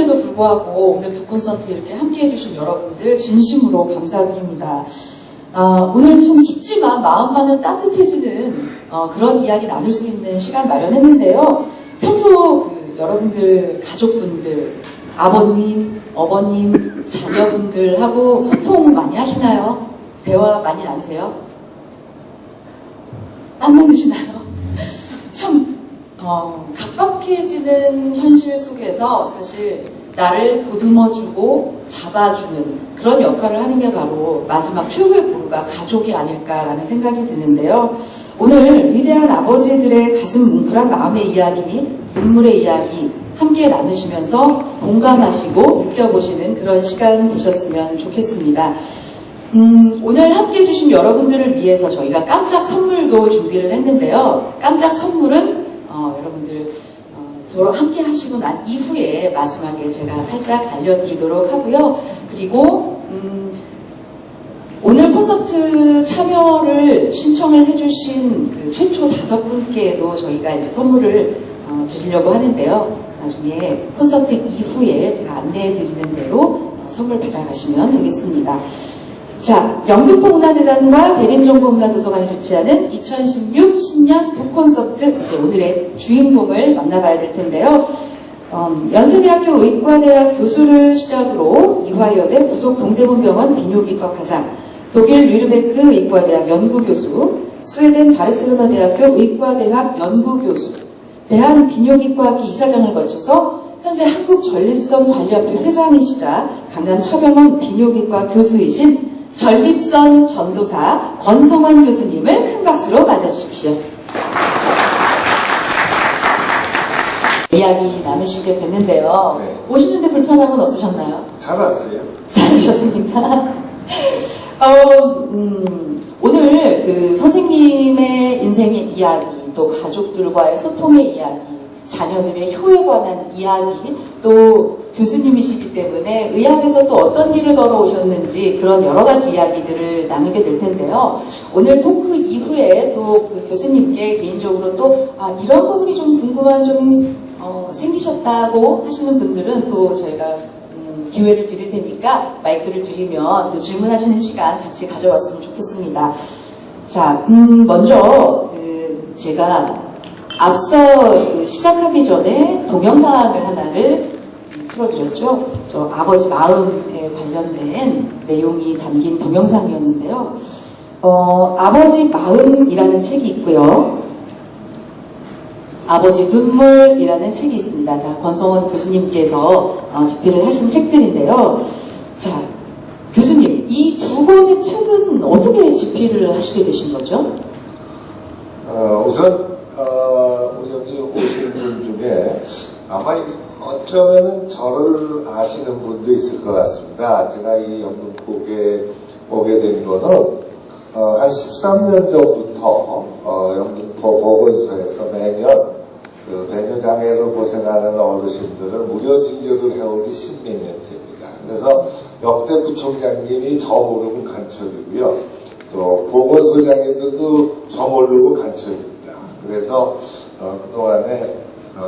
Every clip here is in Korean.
추운데도 불구하고 오늘 북콘서트 이렇게 함께 해주신 여러분들 진심으로 감사드립니다. 오늘 좀 춥지만 마음만은 따뜻해지는 그런 이야기 나눌 수 있는 시간 마련했는데요. 평소 여러분들 가족분들, 아버님, 어머님, 자녀분들하고 소통 많이 하시나요? 대화 많이 나누세요? 안 나누시나요? 참 각박해지는 현실 속에서 사실 나를 보듬어주고 잡아주는 그런 역할을 하는 게 바로 마지막 최후의 보루가 가족이 아닐까라는 생각이 드는데요. 오늘 위대한 아버지들의 가슴 뭉클한 마음의 이야기, 눈물의 이야기 함께 나누시면서 공감하시고 느껴보시는 그런 시간 되셨으면 좋겠습니다. 오늘 함께 해주신 여러분들을 위해서 저희가 깜짝 선물도 준비를 했는데요. 깜짝 선물은 여러분들 함께 하시고 난 이후에 마지막에 제가 살짝 알려드리도록 하고요. 그리고 오늘 콘서트 참여를 신청을 해주신 그 최초 5분께도 저희가 이제 선물을 드리려고 하는데요. 나중에 콘서트 이후에 제가 안내해드리는 대로 선물 받아가시면 되겠습니다. 자, 영등포문화재단과 대림정보문화도서관이 주최하는 2016 신년 북콘서트, 이제 오늘의 주인공을 만나봐야 될 텐데요. 연세대학교 의과대학 교수를 시작으로 이화여대 부속 동대문병원 비뇨기과 과장, 독일 류르베크 의과대학 연구교수, 스웨덴 바르셀로나 대학교 의과대학 연구교수, 대한비뇨기과학기 이사장을 거쳐서 현재 한국전립선관리협회 회장이시자 강남 차병원 비뇨기과 교수이신 전립선 전도사 권성환 교수님을 큰 박수로 맞아주십시오. 이야기 나누시게 됐는데요. 네. 오시는데 불편함은 없으셨나요? 잘 왔어요. 잘 오셨습니까? 오늘 그 선생님의 인생의 이야기, 또 가족들과의 소통의 이야기, 자녀들의 효에 관한 이야기, 또 교수님이시기 때문에 의학에서 또 어떤 길을 걸어오셨는지 그런 여러 가지 이야기들을 나누게 될 텐데요. 오늘 토크 이후에 또 그 교수님께 개인적으로 또 이런 부분이 좀 궁금한 점이 생기셨다고 하시는 분들은 또 저희가 기회를 드릴 테니까 마이크를 드리면 또 질문하시는 시간 같이 가져왔으면 좋겠습니다. 자, 먼저 제가 앞서 시작하기 전에 동영상을 하나를 틀어드렸죠. 저 아버지 마음에 관련된 내용이 담긴 동영상이었는데요. 아버지 마음이라는 책이 있고요. 아버지 눈물이라는 책이 있습니다. 다 권성원 교수님께서 집필을 하신 책들인데요. 자, 교수님, 이 두 권의 책은 어떻게 집필을 하시게 되신 거죠? 우선 우리 여기 오신 분 중에 아마 어쩌면 저를 아시는 분도 있을 것 같습니다. 제가 이 영등포에 오게 된 거는 한 13년 전부터 영등포 보건소에서 매년 그 배뇨장애로 고생하는 어르신들을 무료 진료를 해오기 10몇 년째입니다. 그래서 역대 부총장님이 저 모르고 간첩이고요. 또 보건소장님들도 저 모르고 간첩입니다. 그래서 그동안에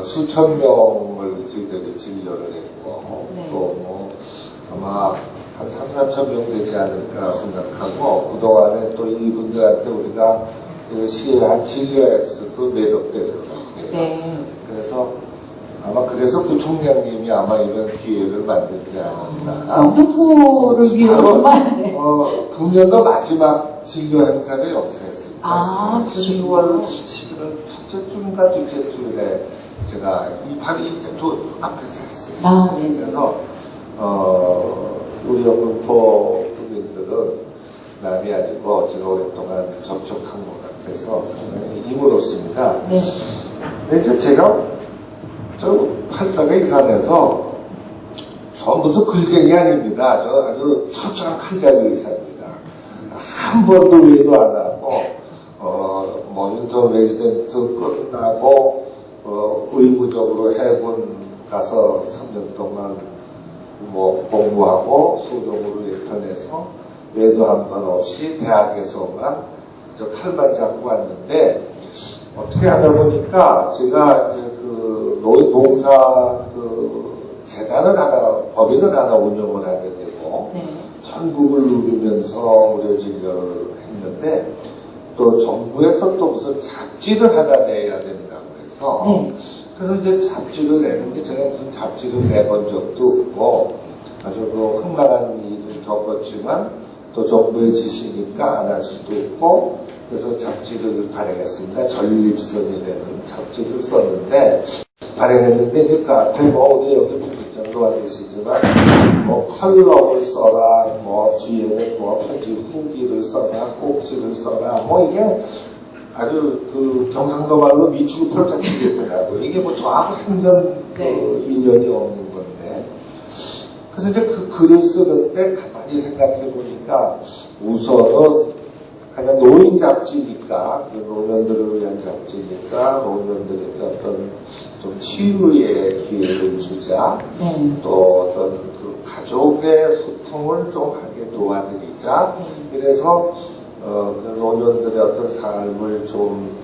수천 명을 저희들이 진료를 했고, 네. 또 아마 한 3, 4천 명 되지 않을까 생각하고, 그동안에 또 이분들한테 우리가 시혜한 진료액수도 매덕될 것 같아요. 네. 그래서 아마 그래서 부총장님이 아마 이런 기회를 만들지 않았나. 영등포를 위해서 정말. 금년도 마지막 진료 행사를 여기서 했습니다. 아, 10월, 11월 첫째 주인가 둘째 주에 제가 이 발이 이제 저 앞에서 했어요. 네. 그래서 우리 영등포 국민들은 남이 아니고 제가 오랫동안 접촉한 것 같아서 상당히 힘으로습니다. 네. 근데 이제 제가 저 팔자가 이상해서 전부터 글쟁이 아닙니다. 저 아주 철저한 칼잡이 의사입니다. 한 번도 외도 안 하고 인턴 레지던트 끝나고 의무적으로 해군 가서 3년 동안 공부하고 소정으로 인턴해서 외도 한 번 없이 대학에서만 저 칼만 잡고 왔는데 어떻게 하다 보니까 제가 이제 그 노인봉사 재단을 하나, 법인을 하나 운영을 하게 되고, 네. 전국을 누비면서 무료 진료를 했는데, 또 정부에서 또 무슨 잡지를 하나 내야 된다고 해서, 네. 그래서 이제 잡지를 내는데 제가 무슨 잡지를 내본 적도 없고, 아주 그 흥망한 일을 겪었지만, 또 정부의 지시니까 안 할 수도 없고, 그래서 잡지를 발행했습니다. 전립선이라는 잡지를 썼는데, 발행했는데, 이제 그 앞에 뭐, 우리 여기 편집장도 와 계시지만, 뭐, 컬럼을 써라, 뭐, 뒤에는 뭐, 편집 후기를 써라, 꼭지를 써라, 뭐, 이게 아주 그 경상도 말로 미치고 펄쩍 뛰겠더라고요. 이게 뭐, 저하고 생전 그 인연이 없는 건데. 그래서 이제 그 글을 쓰는데 가만히 생각해 보니까 우선은 그냥 노인 잡지니까, 그 노년들을 위한 잡지니까 노년들에게 어떤 좀 치유의 기회를 주자. 또 어떤 그 가족의 소통을 좀 하게 도와드리자. 그래서 그 노년들의 어떤 삶을 좀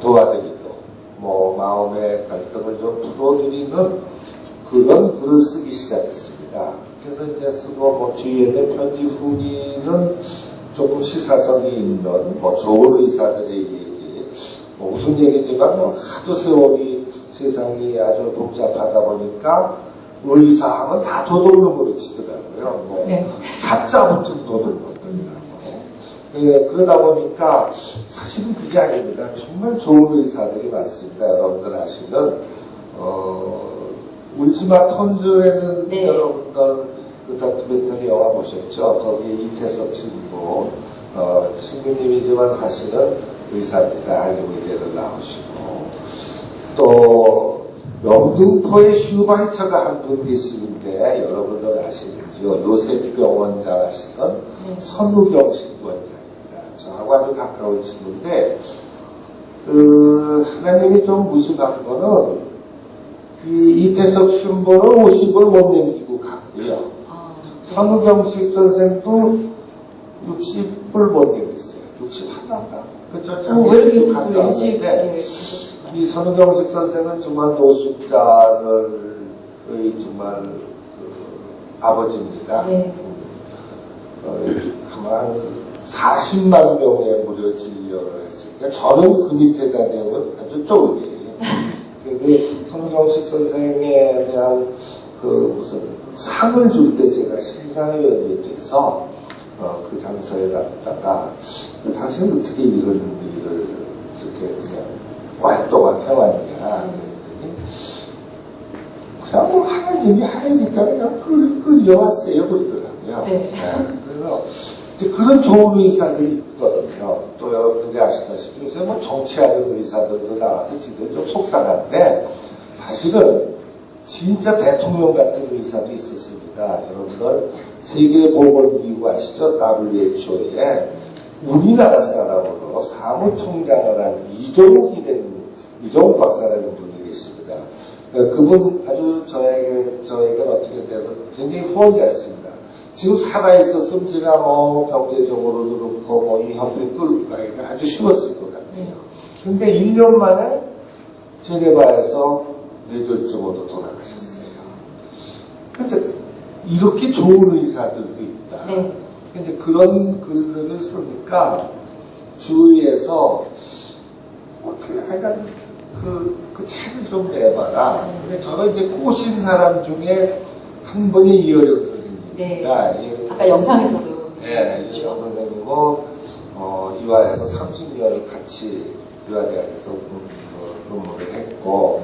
도와드리고 뭐 마음의 갈등을 좀 풀어드리는 그런 글을 쓰기 시작했습니다. 그래서 이제 쓰고 뭐 뒤에는 편지 후기는 조금 시사성이 있는 뭐 좋은 의사들의 얘기, 뭐 무슨 얘기지만 뭐 하도 세월이 세상이 아주 복잡하다 보니까 의사하면 다 도둑놈으로 치더라고요. 뭐 사자부터 도둑놈들이라고. 예, 그러다 보니까 사실은 그게 아닙니다. 정말 좋은 의사들이 많습니다. 여러분들 아시는 울지마 턴즈라는 여러분들 그 다큐멘터리 영화 보셨죠? 거기에 이태석 신부, 신부님이지만 사실은 의사입니다. 할리우드를 나오시고. 또, 영등포에 슈바이처가 한 분 계시는데, 여러분들 아시는지요? 요셉병원장 하시던 선우경 신부원장입니다. 저하고 아주 가까운 친구인데, 하나님이 좀 무심한 거는, 이태석 신부는 50을 못 남기고 갔고요. 선우경식 선생도 60을 못 남겼어요. 61인가? 그쵸? 왜 이렇게 가까운데 이 선우경식 선생은 정말 노숙자들의 정말 그 아버지입니다. 아마 40만 명의 무료 진료를 했으니까 저는 그 밑에다 대면 아주 좁게. 선우경식 선생에 대한 그 무슨 상을 줄 때 제가 심사위원이 돼서 그 장소에 갔다가 당신은 어떻게 이런 일을 그렇게 그냥 오랫동안 해왔냐 그랬더니 그냥 뭐 하나님이 하니까 그냥 끌려왔어요 그러더라고요. 그래서 그런 좋은 의사들이 있거든요. 또 여러분들이 아시다시피 요새 뭐 정치하는 의사들도 나와서 지금 좀 속상한데 사실은 진짜 대통령 같은 의사도 있었습니다. 여러분들 세계보건기구 아시죠? WHO에 우리나라 사람으로 사무총장을 한 이종욱 박사라는 분이 계십니다. 그분 아주 저에게 어떻게 돼서 굉장히 후원자였습니다. 지금 살아있었으면 제가 뭐 경제적으로도 그렇고 뭐 이 협회 끌고 가기가 아주 쉬웠을 것 같아요. 근데 1년 만에 제네바에서 뇌졸중으로 돌아가셨어요. 근데 이렇게 좋은 의사들도 있다. 근데 그런 글들을 쓰니까 주위에서 어떻게 하여간 그 책을 좀 내봐라. 근데 저는 이제 꼬신 사람 중에 한 분이 이어령 선생님입니다. 아까 영상에서도. 이어령 선생님은 유아에서 30년을 같이 유아대학에서 근무를 했고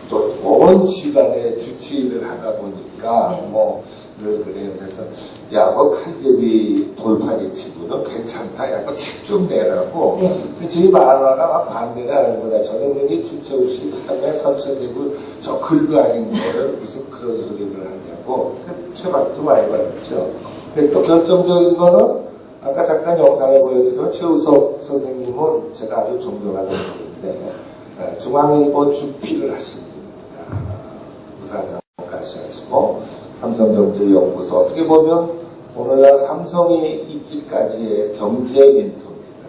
또 온 집안에 주치의를 하다 보니까 뭐 늘 그래요. 그래서 야구 칼제비 돌파리 치고는 괜찮다. 야구 책 좀 내라고. 근데 저희 마누라가 막 반대가 하는 거다. 저는 그게 주체없이 밤에 선천되고 저 글도 아닌 거를 무슨 그런 소리를 하냐고. 최박도 많이 받았죠. 근데 또 결정적인 거는 아까 잠깐 영상에 보여드린 최우석 선생님은 제가 아주 존경하는 분인데 중앙일보 주필을 하신 분입니다. 의사장까지 하시고 삼성경제연구소 어떻게 보면 오늘날 삼성이 있기까지의 경제 멘토입니다.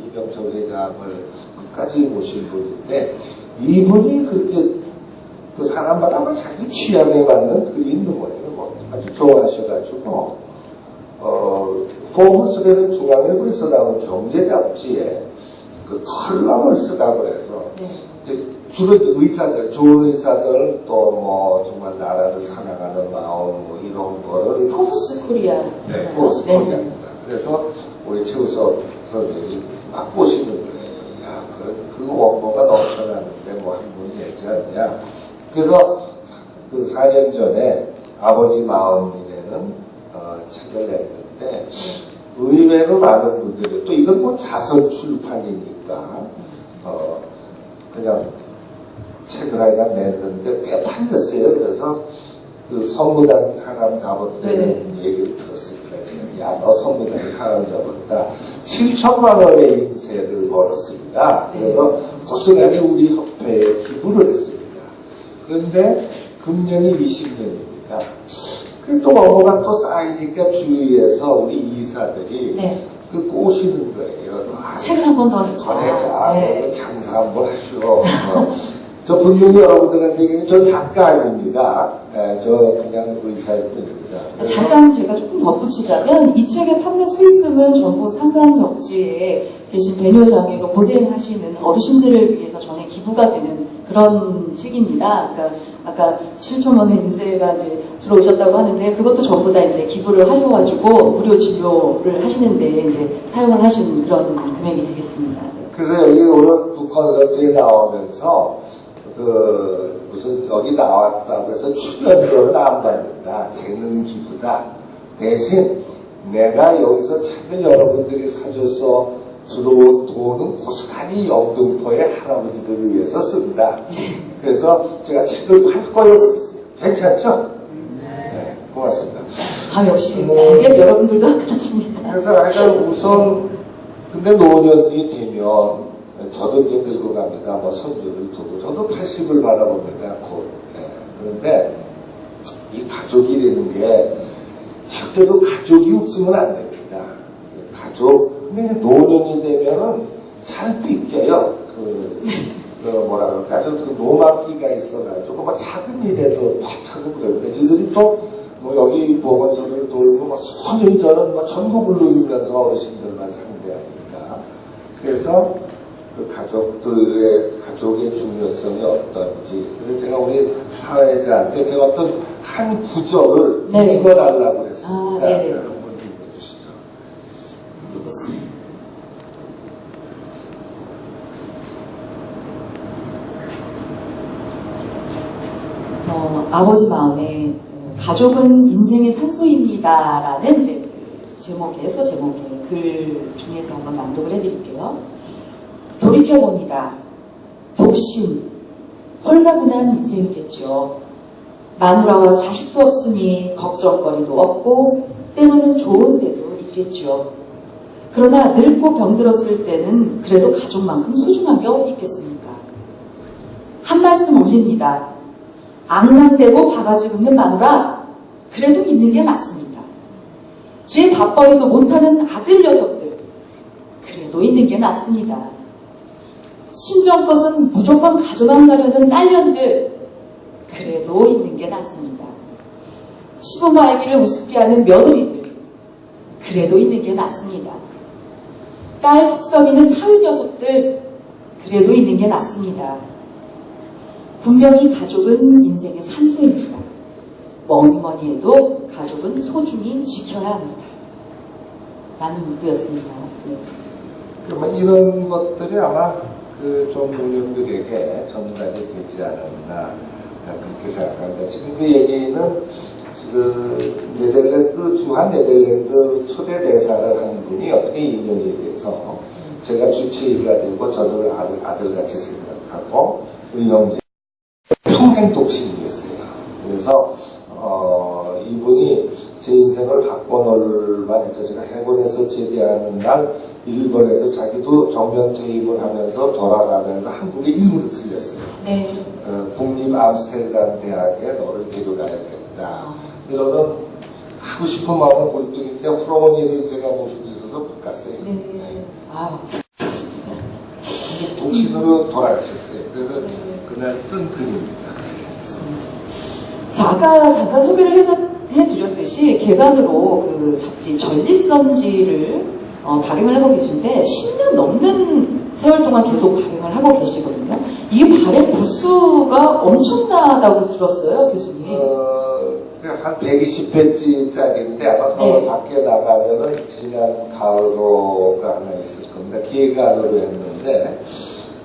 이병철 회장을 끝까지 모신 분인데 이분이 그렇게 그 사람마다 뭐 자기 취향에 맞는 글이 있는 거예요. 뭐 아주 좋아하셔가지고 포브스라는 중앙일보에서 나온 경제 잡지에 그 컬럼을 쓰라고 그래서 이제 주로 이제 의사들, 좋은 의사들 또 뭐 정말 나라를 사랑하는 마음 뭐 이런 거를 포브스 코리아. 네, 포브스 코리아입니다. 그래서 우리 최우석 선생님이 막 꼬시는 거예요. 야, 그 원고가 넘쳐나는데 뭐 한 번 내지 않냐. 그래서 그 4년 전에 아버지 마음이라는 책을 냈는데 의외로 많은 분들이 또 이건 뭐 자선 출판이니까 그냥 책을 하나 냈는데 꽤 팔렸어요. 그래서 그 선무당 사람 잡았다는 얘기를 들었습니다. 제가 야, 너 선무당에 사람 잡았다. 7천만 원의 인세를 벌었습니다. 그래서 고스란히 우리 협회에 기부를 했습니다. 그런데 금년이 20년입니다. 또 뭐가 또 쌓이니까 주위에서 우리 이사들이 그 꼬시는 거예요. 책을 한 번 더 냈죠. 너 장사 한번 하시오. 저 분명히 여러분들한테 얘기는 저 작가 아닙니다. 저 그냥 의사일 뿐입니다. 잠깐 제가 조금 덧붙이자면 이 책의 판매 수익금은 전부 상감역지에 계신 배뇨장애로 고생하시는 어르신들을 위해서 전에 기부가 되는 그런 책입니다. 그러니까 아까 7천만 원의 인세가 이제 들어오셨다고 하는데 그것도 전부 다 이제 기부를 하셔가지고 무료 진료를 하시는데 이제 사용을 하신 그런 금액이 되겠습니다. 그래서 여기 오늘 북콘서트에 나오면서 무슨 여기 나왔다고 해서 출연료는 안 받는다. 재능 기부다. 대신 내가 여기서 책을 여러분들이 사줘서 들어온 돈은 고스란히 영등포의 할아버지들을 위해서 쓴다. 그래서 제가 책을 팔 거라고 있어요. 괜찮죠? 네, 고맙습니다. 역시 여러분들도 화끈하십니다. 그래서 하여간 우선 근데 노년이 되면 저도 이제 늙어갑니다. 뭐 손주를 두고 저도 80을 바라봅니다. 곧. 그런데 이 가족이라는 게 절대로 가족이 없으면 안 됩니다. 가족 근데 노년이 되면은 잘 삐껴요. 뭐라 그럴까, 그 노막기가 있어가지고, 뭐 작은 일에도 팍하고 그러는데, 저들이 또, 뭐 여기 보건소를 돌고, 뭐 소년이 저는 뭐 전국을 누리면서 어르신들만 상대하니까. 그래서 그 가족의 중요성이 어떤지. 그래서 제가 우리 사회자한테 제가 어떤 한 구절을 읽어달라고 그랬습니다. 한번 읽어주시죠. 읽겠습니다. 아버지 마음에 가족은 인생의 산소입니다라는 이제 소제목의 글 중에서 한번 낭독을 해드릴게요. 돌이켜봅니다. 독신, 홀가분한 인생이겠죠. 마누라와 자식도 없으니 걱정거리도 없고 때로는 좋은 데도 있겠죠. 그러나 늙고 병들었을 때는 그래도 가족만큼 소중한 게 어디 있겠습니까? 한 말씀 올립니다. 앙망대고 바가지 긋는 마누라, 그래도 있는 게 맞습니다. 제 밥벌이도 못하는 아들 녀석들, 그래도 있는 게 낫습니다. 친정 것은 무조건 가져만 가려는 딸년들, 그래도 있는 게 낫습니다. 시부모 알기를 우습게 하는 며느리들, 그래도 있는 게 낫습니다. 딸 속썩이는 사위 녀석들, 그래도 있는 게 낫습니다. 분명히 가족은 인생의 산소입니다. 뭐니 해도 가족은 소중히 지켜야 합니다. 라는 문구였습니다. 그러면 이런 것들이 아마 좀 노년들에게 전달이 되지 않았나 그렇게 생각합니다. 지금 그 얘기는 주한 네덜란드 초대 대사를 한 분이 어떻게 인연이 돼서 제가 주치의가 되고 저를 아들같이 생각하고 의형제 평생 독신이었어요. 그래서 이분이 제 인생을 바꿔놓을 만했죠. 제가 해군에서 제대하는 날 일본에서 자기도 정년 퇴임을 하면서 돌아가면서 한국에 일부러 들렸어요. 국립 암스테르담 대학에 너를 데려가야겠다. 너는 가고 싶은 마음은 굴뚝인데 호르몬이를 제가 모시고 있어서 못 갔어요. 독신으로 돌아가셨어요. 그래서 그날 쓴 글입니다. 자, 아까 잠깐 소개를 해드렸듯이 개관으로 그 잡지 전립선지를 발행을 하고 계신데 10년 넘는 세월 동안 계속 발행을 하고 계시거든요. 이 발행 부수가 엄청나다고 들었어요, 교수님. 한 120페이지짜리인데 아마 그거 밖에 나가면은 지난 가을호가 하나 있을 겁니다. 기획안으로 했는데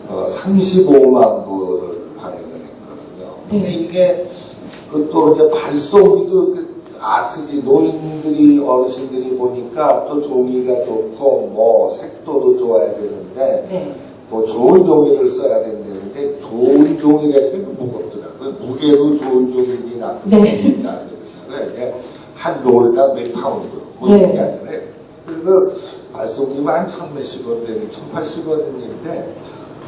35만 부를 발행을 했거든요. 근데 이게 또 이제 발송비도 아트지 노인들이 어르신들이 보니까 또 종이가 좋고 뭐 색도도 좋아야 되는데 뭐 좋은 종이를 써야 된다는데 좋은 종이라는 게 무겁더라고요. 무게도 좋은 종이니 나쁜 종이니 나거든요. 한 롤당 몇 파운드 뭐 이렇게 하잖아요. 그래서 발송비만 한 1,000몇십 되는 1,080원인데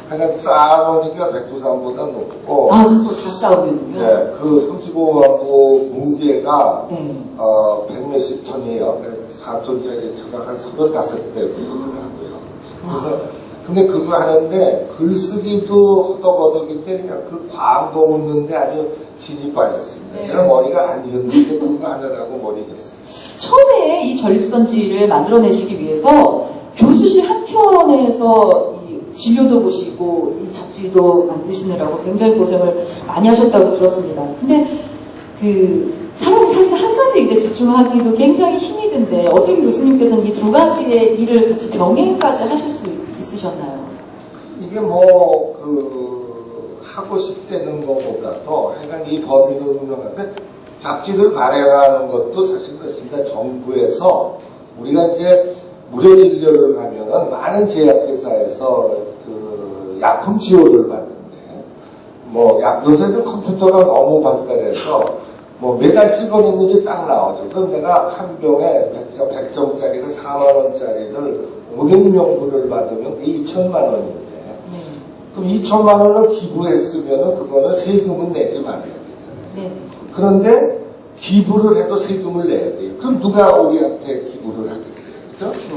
하여간 쌓아놓으니까 백두산보다 높고. 아, 그거 다 쌓으면요? 네, 그 35만 부 무게가 100몇십 톤이에요. 4톤짜리 트럭 한 35대 부르더라고요. 그래서 근데 그거 하는데 글쓰기도 허덕허덕인데 그냥 그 광고 웃는데 아주 진이 빨렸습니다. 제가 머리가 아니었는데 그거 하느라고 머리가 있어요. 처음에 이 전립선지를 만들어내시기 위해서 교수실 한켠에서 진료도 보시고 이 잡지도 만드시느라고 굉장히 고생을 많이 하셨다고 들었습니다. 근데 그 사람이 사실 한 가지 일에 집중하기도 굉장히 힘이 든데 어떻게 교수님께서는 이 두 가지의 일을 같이 병행까지 하실 수 있으셨나요? 이게 뭐 하고 싶다는 것보다도 하여간 이 범위는 운영하는데 잡지를 발행하는 것도 사실 그렇습니다. 정부에서 우리가 이제 무료 진료를 하면은 많은 제약회사에서 그 약품 지원을 받는데 뭐 요새는 컴퓨터가 너무 발달해서 뭐 매달 찍어냈는지 딱 나오죠. 그럼 내가 한 병에 100정짜리가 4만원짜리를 500명분을 받으면 그게 2천만 원인데 그럼 2천만 원을 기부했으면은 그거는 세금은 내지 말아야 되잖아요. 그런데 기부를 해도 세금을 내야 돼요. 그럼 누가 우리한테 기부를 하겠어요? 그렇죠?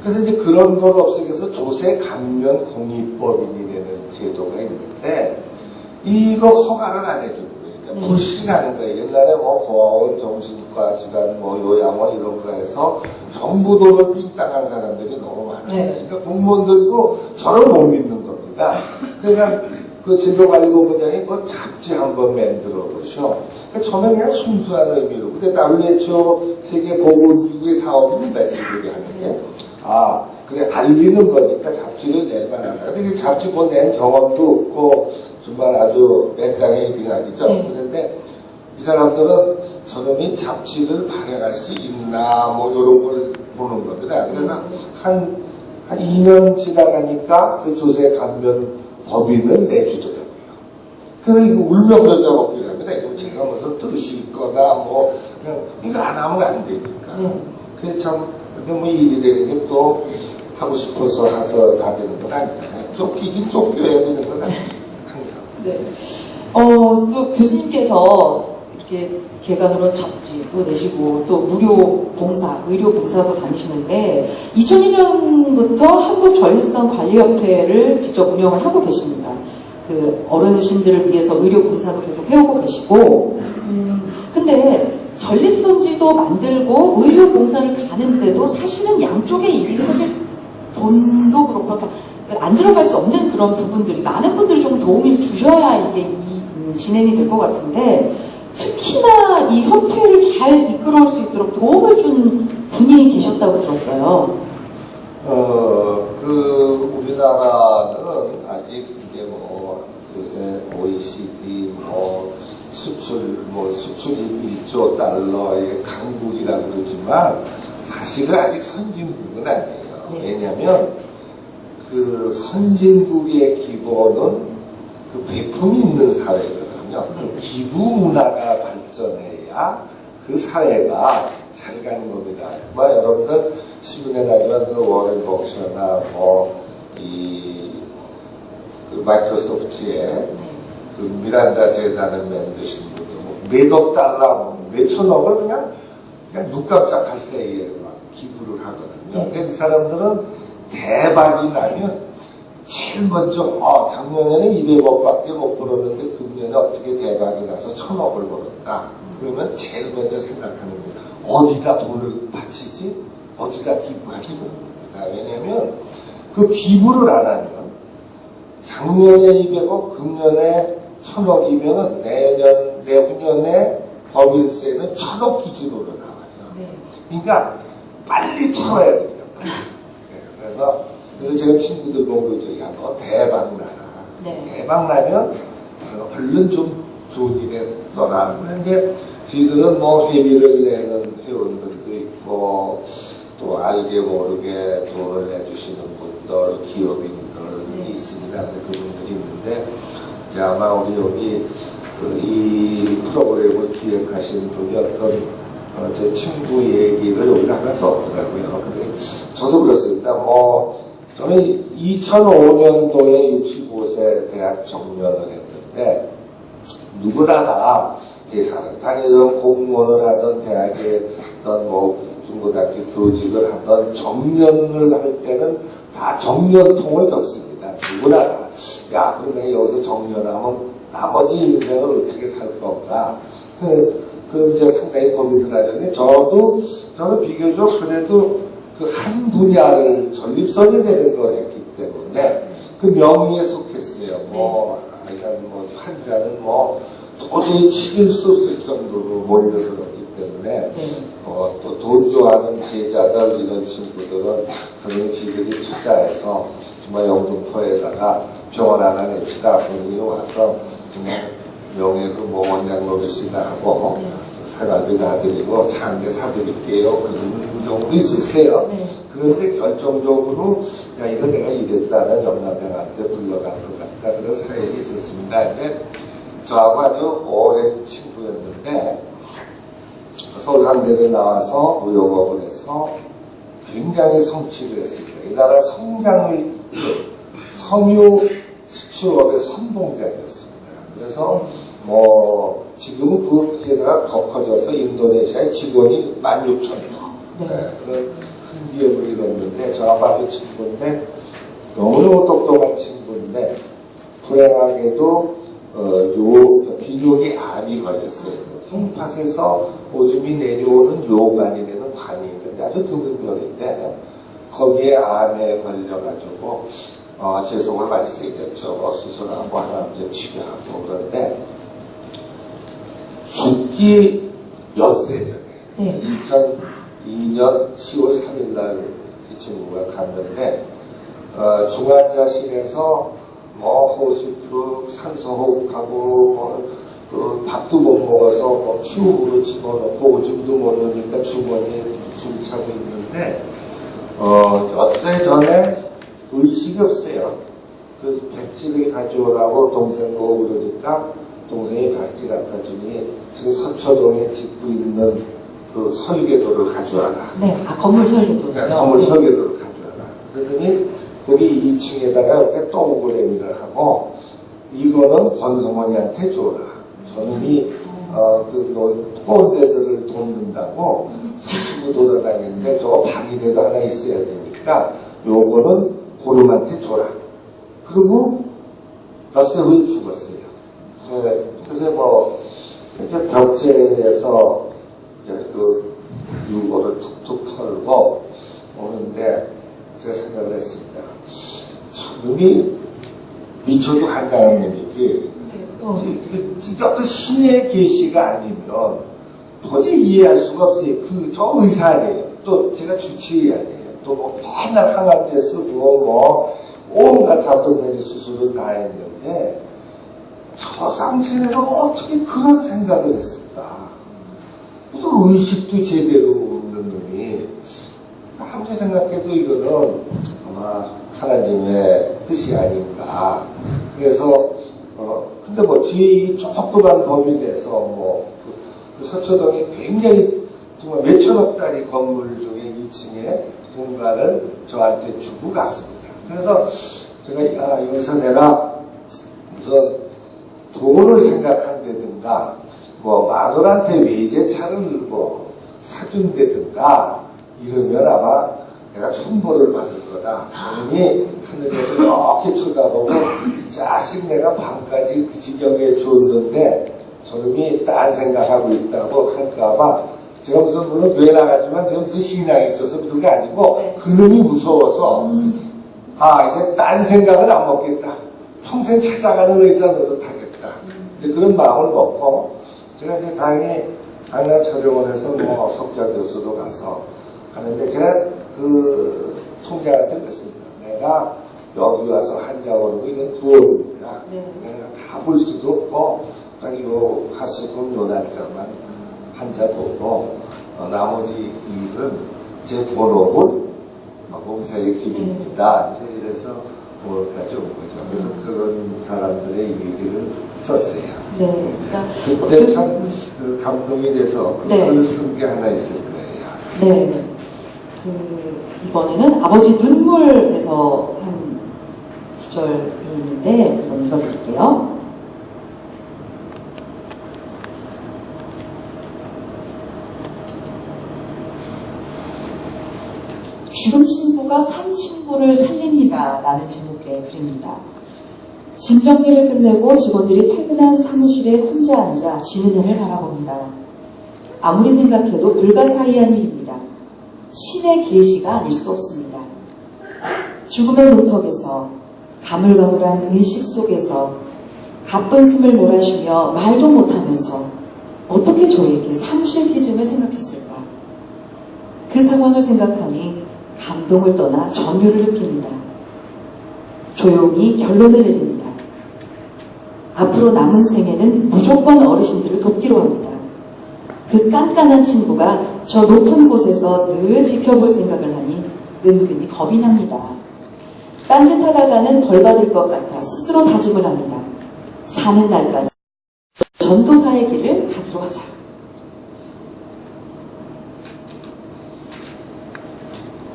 그래서 이제 그런 걸 없애기 위해서 조세 감면 공익법인이 되는 제도가 있는데 이거 허가를 안 해주는 거예요. 그러니까 불신하는 거예요. 옛날에 뭐 고아원 정신과 질환 뭐 요양원 이런 거 해서 정부 돈을 삥땅한 사람들이 너무 많았어요. 그러니까 공무원들도 저를 못 믿는 겁니다. 그러니까 그 진료관리본부장이 그 잡지 한번 만들어 보셔. 처음에 그냥 순수한 의미로. 근데 WHO 세계보건기구의 사업입니다. 지들이 하는 게. 아, 그래, 알리는 거니까 잡지를 낼 만하다. 근데 이 잡지 낸 경험도 없고, 정말 아주 맨땅에 빙하기죠. 그런데 이 사람들은 저놈이 잡지를 발행할 수 있나, 뭐, 요런 걸 보는 겁니다. 그래서 한 2년 지나가니까 그 조세 감면 법인을 내주더라고요. 그래서 이거 울면겨자 먹기로 합니다. 이거 제가 무슨 뜻이 있거나 뭐 그냥 이거 안 하면 안 되니까. 그래서 참 근데 뭐 일이 되는 게 또 하고 싶어서 해서 다 되는 건 아니잖아요. 쫓기긴 쫓겨야 되는 건 아니에요. 항상. 또 교수님께서 이렇게 개관으로 잡지도 내시고 또 무료 봉사, 의료 봉사도 다니시는데 2001년부터 한국전립선관리협회를 직접 운영을 하고 계십니다. 그 어르신들을 위해서 의료 봉사도 계속 해오고 계시고 근데 전립선지도 만들고 의료 봉사를 가는데도 사실은 양쪽의 일이 사실 돈도 그렇고 안 들어갈 수 없는 그런 부분들이 많은 분들이 좀 도움을 주셔야 이게 진행이 될 것 같은데 특히나 이 협회를 잘 이끌어올 수 있도록 도움을 준 분이 계셨다고 들었어요. 우리나라는 아직 이제 뭐 요새 OECD 수출입 1조 달러의 강국이라고 그러지만 사실은 아직 선진국은 아니에요. 왜냐하면 그 선진국의 기본은 그 베품이 있는 사회거든요. 그 기부 문화가 발전해야 그 사회가 잘 가는 겁니다. 뭐 여러분들 신문에 나지만 그 워렌 버셔나 그 마이크로소프트의 그 미란다 재단을 만드신 분들 몇억 달러, 몇천억을 그냥 눈 깜짝할 새에 막 기부를 하거든요. 근데 이 사람들은 대박이 나면 제일 먼저 작년에는 200억밖에 못 벌었는데 금년에 어떻게 대박이 나서 1000억을 벌었다. 그러면 제일 먼저 생각하는 거 어디다 돈을 바치지? 어디다 기부하지? 그런 겁니다. 왜냐하면 그 기부를 안 하면 작년에 200억, 금년에 1000억이면 내후년에 법인세는 1000억 기준으로 나와요. 네. 그러니까 빨리 털어야 됩니다. 빨리. 네, 그래서 제가 친구들 보고 그러죠. 야, 너 대박 나라. 네. 대박 나면 얼른 좀 좋은 일에 써라. 그런데 저희들은 뭐 회비를 내는 회원들도 있고 또 알게 모르게 돈을 내주시는 분들, 기업인들이 있습니다. 그분들이 있는데 이제 아마 우리 여기 이 프로그램을 기획하신 분이 어떤 제 친구 얘기를 여기다 하나 썼더라고요. 근데 저도 그렇습니다. 저는 2005년도에 65세 대학 정년을 했는데 누구나 다 회사를 다니던 공무원을 하던 대학에 하던 중고등학교 교직을 하던 정년을 할 때는 다 정년통을 겪습니다. 누구나 다. 야, 그럼 내가 여기서 정년하면 나머지 인생을 어떻게 살 건가? 그럼 이제 상당히 고민을 하죠. 근데 저는 비교적 그래도 그 한 분야를 전립선이 되는 걸 했기 때문에 그 명의에 속했어요. 환자는 도저히 치릴 수 없을 정도로 몰려들었기 때문에 또 돈 좋아하는 제자들 이런 친구들은 선생님 지들이 투자해서 정말 영등포에다가 병원 하나 냅시다. 선생님이 와서 그냥 명예로 원장 노릇이나 하고 생활비 놔드리고 차 한 대 사드릴게요. 그런 경우도 있었어요. 네. 그런데 결정적으로 야 이거 내가 이랬다는 영남병한테 불러간 것 같다. 그런 사연이 있었습니다. 근데 저하고 아주 오랜 친구였는데 서울상대를 나와서 무역업을 해서 굉장히 성취를 했습니다. 이 나라 성장을 이끈 섬유 수출업의 선봉장이었습니다. 그래서 지금은 그 회사가 더 커져서 인도네시아에 직원이 16,000명. 네. 그런 큰 기업을 이뤘는데 저하고 아주 친구인데 너무너무 똑똑한 친구인데 불행하게도 비뇨기 암이 걸렸어요. 콩팥에서 오줌이 내려오는 요관이라는 관이 있는데 아주 드문 병인데 거기에 암에 걸려가지고 재성을 많이 새겼죠. 수술하고 항암제 치료하고. 그런데 죽기 엿새 전에 네. 2002년 10월 3일 날 이 친구가 갔는데 중환자실에서 호흡으로 산소호흡하고 밥도 못 먹어서 튜브로 집어넣고 오줌도 못 넣으니까 주머니에 줄을 차고 있는데 엿새 전에 의식이 없어요. 그 백지를 가져오라고 동생 보고 그러니까 동생이 백지 갖다 주니 지금 서초동에 짓고 있는 그 설계도를 가져와라. 네, 건물 설계도. 네, 건물 설계도를 가져와라. 그러더니 거기 2층에다가 이렇게 동그라미를 하고 이거는 권성원이한테 줘라. 저놈이 꼰대들을 돕는다고 서치고 돌아다니는데 저거 방위대도 하나 있어야 되니까 요거는 고놈한테 줘라. 그리고 엿새 후에 죽었어요. 그래서 이제 벽제에서 이제 그 유골을 툭툭 털고 오는데 제가 생각을 했습니다. 저놈이 미쳐도 환장한 놈이지. 이게 어떤 신의 계시가 아니면 도저히 이해할 수가 없어요. 저 의사 아니에요. 또 제가 주치의 아니에요. 또 맨날 항암제 쓰고 온갖 잡동사니 수술을 다 했는데 저 상태에서 어떻게 그런 생각을 했을까? 무슨 의식도 제대로 없는 놈이 아무리 생각해도 이거는 아마 하나님의 뜻이 아닌가. 그래서 근데 뒤에 조그만 범위 내서 그 서초동에 굉장히 정말 몇천억짜리 건물 중에 2층에 공간을 저한테 주고 갔습니다. 그래서 제가 여기서 내가 무슨 돈을 생각한다든가 마누라한테 외제차를 사준다든가 이러면 아마 내가 천벌을 받을 거다. 저놈이 한 하늘에서 이렇게 쳐다보고 자식 내가 밤까지 그 지경에 줬는데 저놈이 딴 생각하고 있다고 할까봐 제가 무슨 물론 교회 나갔지만 제가 무슨 신앙이 있어서 그런 게 아니고 네. 그놈이 무서워서 아 이제 딴 생각은 안 먹겠다. 평생 찾아가는 의사 노릇하겠다. 이제 그런 마음을 먹고 제가 이제 다행히 강남 촬영원에서 뭐 석좌 교수로 가서 하는데 제가 그 총장한테 그랬습니다. 내가 여기 와서 한자 오르고 이건 부업입니다. 네. 내가 다 볼 수도 없고 딱 이거 하수금 요 날짜만 한자 보고 나머지 일은 제 본업은 봉사의 길입니다. 이제 이래서 뭘 가져온 거죠. 그래서 그런 사람들의 얘기를 썼어요. 네. 그때 참 그 감동이 돼서 그 네. 글을 쓴 게 하나 있을 거예요. 네. 이번에는 아버지 눈물에서 한 구절이 있는데 한번 읽어드릴게요. 죽은 친구가 산 친구를 살립니다. 라는 제목의 글입니다. 짐 정리를 끝내고 직원들이 퇴근한 사무실에 혼자 앉아 지는 해를 바라봅니다. 아무리 생각해도 불가사의한 일입니다. 신의 계시가 아닐 수 없습니다. 죽음의 문턱에서 가물가물한 의식 속에서 가쁜 숨을 몰아쉬며 말도 못하면서 어떻게 저에게 사무실 기증을 생각했을까? 그 상황을 생각하니 감동을 떠나 전율을 느낍니다. 조용히 결론을 내립니다. 앞으로 남은 생에는 무조건 어르신들을 돕기로 합니다. 그 깐깐한 친구가 저 높은 곳에서 늘 지켜볼 생각을 하니 은근히 겁이 납니다. 딴짓하다가는 벌 받을 것 같아 스스로 다짐을 합니다. 사는 날까지 전도사의 길을 가기로 하자.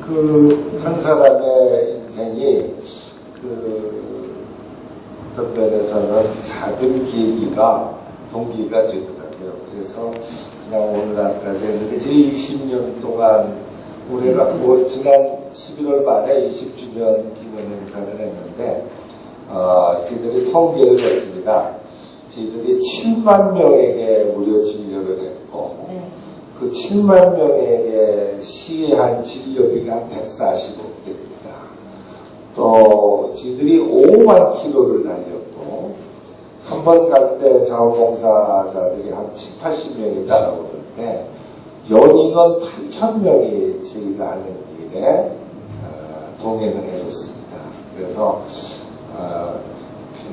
그 한 사람의 인생이 그 어떤 면에서는 작은 계기가 동기가 되더라고요. 그래서 그냥 오늘날까지 했는데 제 20년 동안 올해가 지난 11월 말에 20주년 기념 행사를 했는데 저희들이 통계를 했습니다. 저희들이 7만 명에게 무료 진료를 했고 네. 그 7만 명에게 시한 진료비가 한 140억 됩니다. 또 저희들이 5만 킬로를 달렸고 한 번 갈 때 자원봉사자들이 한 7, 80명이 따라오는데 연인원 8,000명이 저희가 하는 일에 동행을 해줬습니다. 그래서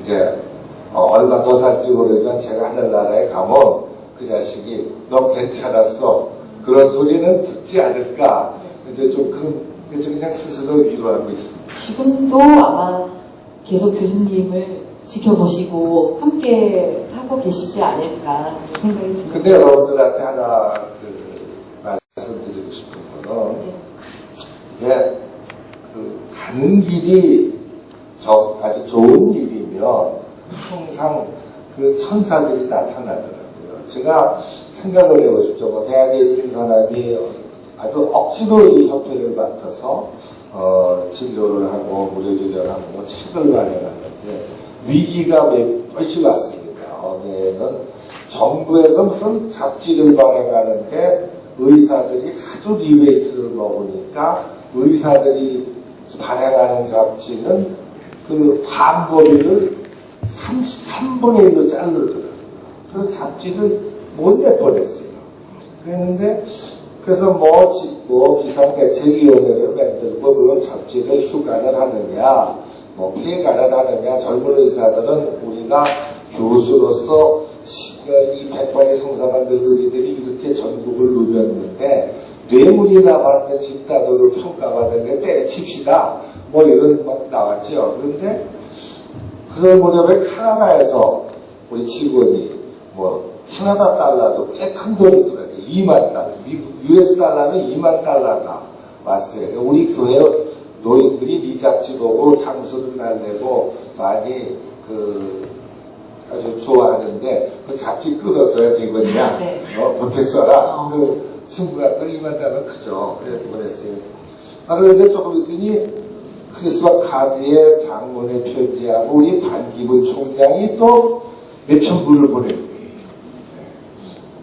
이제 얼마 더 살지 모르지만 제가 하늘나라에 가면 그 자식이 너 괜찮았어 그런 소리는 듣지 않을까 이제 좀 그냥 스스로 위로하고 있습니다. 지금도 아마 계속 교수님을 지켜보시고 함께 하고 계시지 않을까 생각이 듭니다. 근데 여러분들한테 하나 말씀드리고 싶은 거는 네. 그 가는 길이 아주 좋은 일이면 항상 그 천사들이 나타나더라고요. 제가 생각을 해보십시오. 뭐 대학에 있던 사람이 아주 억지로 이 협회를 맡아서 진료를 하고 무료 진료를 하고 뭐 책을 발행하는데 위기가 몇 번씩 왔습니다. 어느 해는 정부에서 무슨 잡지를 발행하는데 의사들이 하도 리베이트를 먹으니까 의사들이 발행하는 잡지는 그 광고비를 33분의 1로 자르더라고요. 그래서 잡지를 못 내보냈어요. 그랬는데 그래서 뭐 비상대책위원회를 만들고 그런 잡지를 휴관을 하느냐 뭐 폐간을 하느냐 젊은 의사들은 우리가 교수로서 이 백발이 성사한 늙은이들이 이렇게 전국을 누볐는데 뇌물이나 받는 집단으로 평가받는 게 때려칩시다 뭐 이런 막 나왔죠. 그런데 그럴 무렵에 캐나다에서 우리 직원이 뭐 캐나다 달러도 꽤 큰 돈을 들었어요. 2만 달러. 미국 US 달러는 2만 달러가 왔어요. 우리 교회 노인들이 네 잡지 보고 향수를 날리고 많이 아주 좋아하는데 그 잡지 끊어서야 되겠냐? 네. 못했어라. 그 친구가 그 2만 달러 크죠. 그래서 보냈어요. 그런데 조금 있더니 크리스마스 카드에 장문의 편지하고 우리 반기문 총장이 또 몇천 불을 보낸 거예요.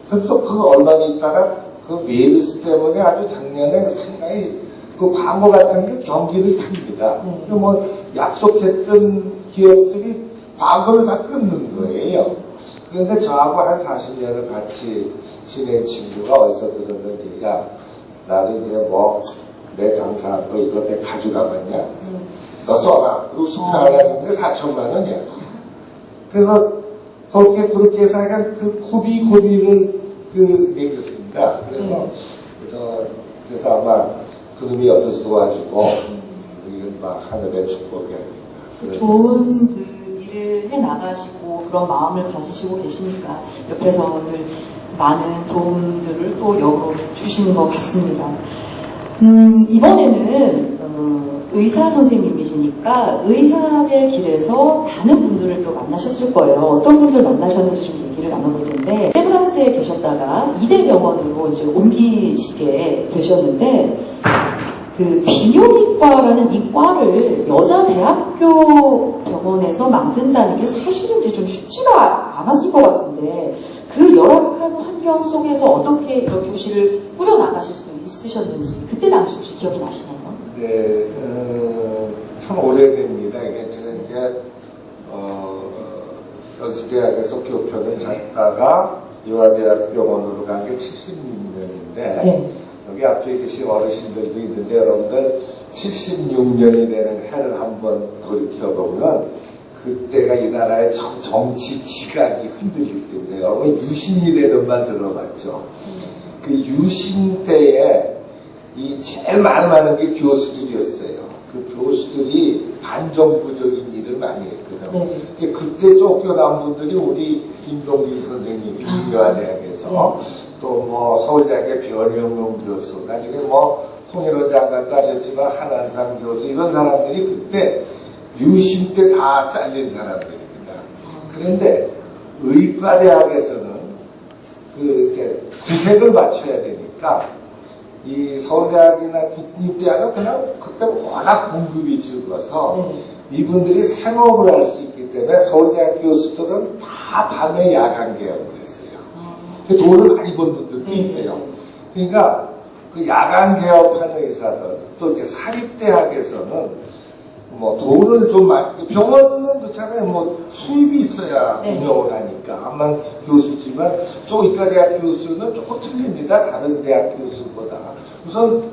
그래서 그 얼마 있다가 그 메르스 때문에 아주 작년에 상당히 그 광고 같은 게 경기를 탑니다. 뭐 약속했던 기업들이 광고를 다 끊는 거예요. 그런데 저하고 한 40년을 같이 지낸 친구가 어디서 들었는지, 야, 나도 이제 뭐 내 장사한 거 이거 내 가져가봤냐? 너 써라. 그리고 수표하려는데 4천만 원이야. 그래서 그렇게 해서 약간 그 고비를 매겼습니다. 그래서 아마 그놈이 옆에서 도와주고 이건 막 하늘의 축복이 아닙니다. 좋은 그 일을 해 나가시고 그런 마음을 가지시고 계시니까 옆에서 늘 많은 도움들을 또 역으로 주시는 것 같습니다. 이번에는 의사 선생님이시니까 의학의 길에서 많은 분들을 또 만나셨을 거예요. 어떤 분들 만나셨는지 좀 얘기를 나눠볼 텐데, 세브란스에 계셨다가 이대병원으로 이제 옮기시게 되셨는데, 그 비뇨기과라는 이 과를 여자 대학교 병원에서 만든다는 게 사실은 이제 좀 쉽지가 않았을 것 같은데, 그 열악한 환경 속에서 어떻게 이런 교실을 꾸려나가실 수 있으셨는지 그때 당시 혹시 기억이 나시나요? 네, 참 오래됩니다. 이게 제가 이제 연수대학에서 교편을 잡다가 이화대학병원으로 간 게 76년인데 네. 여기 앞에 계신 어르신들도 있는데 여러분들 76년이 되는 해를 한번 돌이켜보면 그때가 이 나라의 정치 지각이 흔들릴 때인데 여러분 유신이라는 말 들어봤죠? 그 유신 때에 이 제일 말 많은 게 교수들이었어요. 그 교수들이 반정부적인 일을 많이 했거든. 네. 그때 쫓겨난 분들이 우리 김동길 선생님이 이화대학에서 또 뭐 서울대학의 변영웅 교수, 나중에 뭐 통일원 장관도 하셨지만 한한삼 교수, 이런 사람들이 그때 유신 때 다 잘린 사람들입니다. 그런데 의과대학에서는 그 이제 구색을 맞춰야 되니까 이 서울대학이나 국립대학은 그냥 그때 워낙 공급이 적어서 이분들이 생업을 할 수 있기 때문에 서울대학 교수들은 다 밤에 야간 개업을 했어요. 돈을 많이 번 분들도 있어요. 그러니까 그 야간 개업하는 의사들, 또 이제 사립대학에서는 뭐 돈을 좀 많이, 병원은 그렇잖아요. 뭐 수입이 있어야 운영을 하니까. 암만 교수지만 또 의과대학 교수는 조금 틀립니다. 다른 대학 교수보다. 우선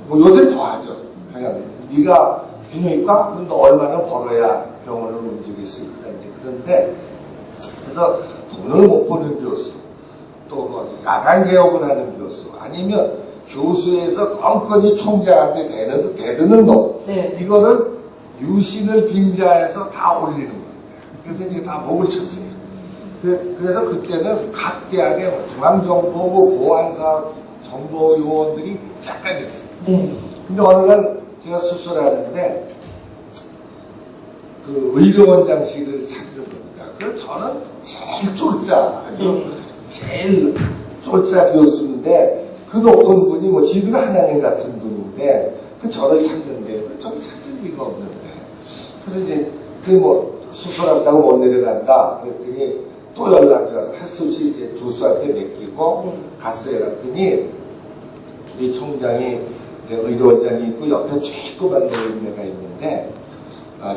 뭐 요새 더 하죠. 그냥 네가 비뇨기과? 그럼 너 얼마나 벌어야 병원을 움직일 수 있다. 이제 그런데 그래서 돈을 못 버는 교수, 또 뭐 야간 개업을 하는 교수, 아니면 교수에서 껌껌이 총장한테 대드는 놈, 이거를 유신을 빙자해서 다 올리는 겁니다. 그래서 이제 다 목을 쳤어요. 그래서 그때는 각 대학의 뭐 중앙정보부, 보안사, 정보요원들이 짝깔렸어요. 근데 어느 날 제가 수술하는데 그 의료원장실을 찾는 겁니다. 그래서 저는 제일 쫄자, 제일 쫄자 교수인데 그 높은 분이 뭐 지들 하나님 같은 분인데 그 저를 찾는데 저를 찾을 리가 없는데 그래서 이제 그 뭐 수술한다고 못 내려간다 그랬더니 또 연락이 와서 할 수 없이 이제 주수한테 맡기고 갔어요. 그랬더니 우리 총장이 이제 의료원장이 있고 옆에 조그만 노인네가 있는데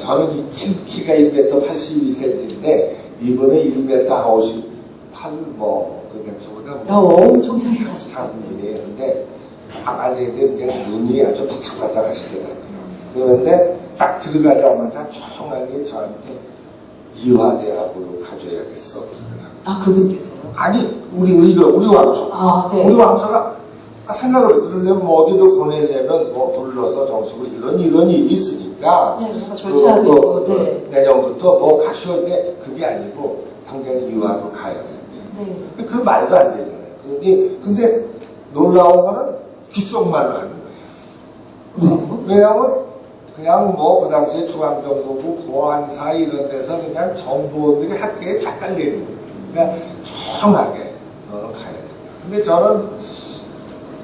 저는 키가 1m 82cm인데 이번에 1m 58 뭐 그냥 저보다 엄청 작아가지고 작은 분이에요. 근데 딱 앉아있는데 그냥 눈이 아주 바짝바짝 하시더라고요. 그런데 딱 들어가자마자 조용하게 저한테 이화대학으로 가줘야겠어 그러더라고요. 그분께서요? 아니 우리 왕초. 우리 왕초가 생각을 그러려면 뭐 어디도 보내려면 뭐 불러서 정식으로 이런 일이 있으니까 절차가 되고 내년부터 뭐 가시오인데 그게 아니고 당장 이화로 가야 되는데 그 말도 안 되잖아요. 근데 놀라운 거는 귓속말로 하는 거예요. 왜냐하면 그냥 뭐 그 당시에 중앙정보부 보안사 이런 데서 그냥 정보원들이 학교에 쫙 깔려있는 거예요. 그러니까 조용하게 너는 가야 된다. 근데 저는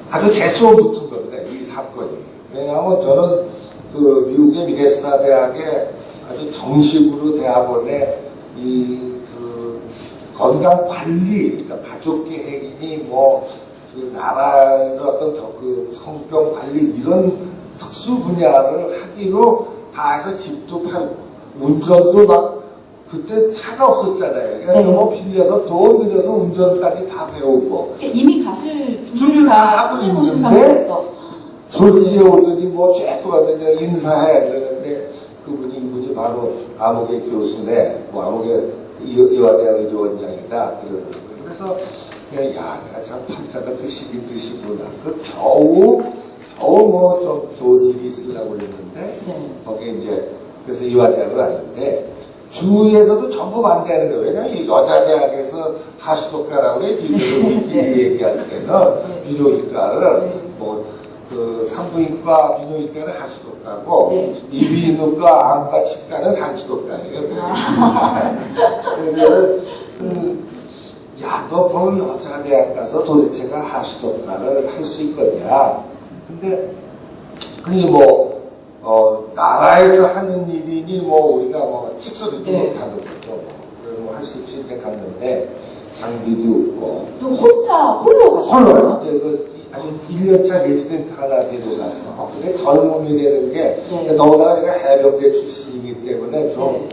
아주 재수없 붙은 겁니다. 이 사건이. 왜냐하면 저는 그 미국의 미네소타 대학에 아주 정식으로 대학원에 그 건강 관리, 그러니까 가족 계획이니 그 나라의 어떤 그 성병 관리 이런 특수 분야를 하기로 다 해서 집도 팔고 운전도 막 그때 차가 없었잖아요. 그러니까 네. 뭐 빌려서 돈 들여서 운전까지 다 배우고 이미 가실 준비를 다 하고 해놓으신 있는데 상태에서 졸지에 오더니 뭐 쬐끄만데 인사해 그러는데 이분이 바로 암흑의 교수네, 뭐 암흑의 이화대학 의료원장이다 그러더라고요. 그래서 그냥 내가 참 팔자가 드시구나. 그 겨우 뭐 좀 좋은 일이 있으려고 그랬는데 네. 거기에 이제 그래서 이화대학을 왔는데 주위에서도 전부 반대하는 거예요. 왜냐면 이 여자대학에서 하수독가라고 해 지금 우리끼리 얘기할 때는 비뇨기과를 그 산부인과 비뇨기과는 하수독가고 이비인후과 안과 치과는 산수독가예요. 그래서 너 뭐 여자대학 가서 도대체가 하수독가를 할 수 있겠냐. 근데 그게 나라에서 하는 일이니 우리가 직소도 못하는 거죠. 할 수 없이 이제 갔는데 장비도 없고 홀로 가셨어요? 이제 아주 1년차 레지던트 하나 데려가서 근데 젊음이라는 게 더군다나 제가 해병대 출신이기 때문에 좀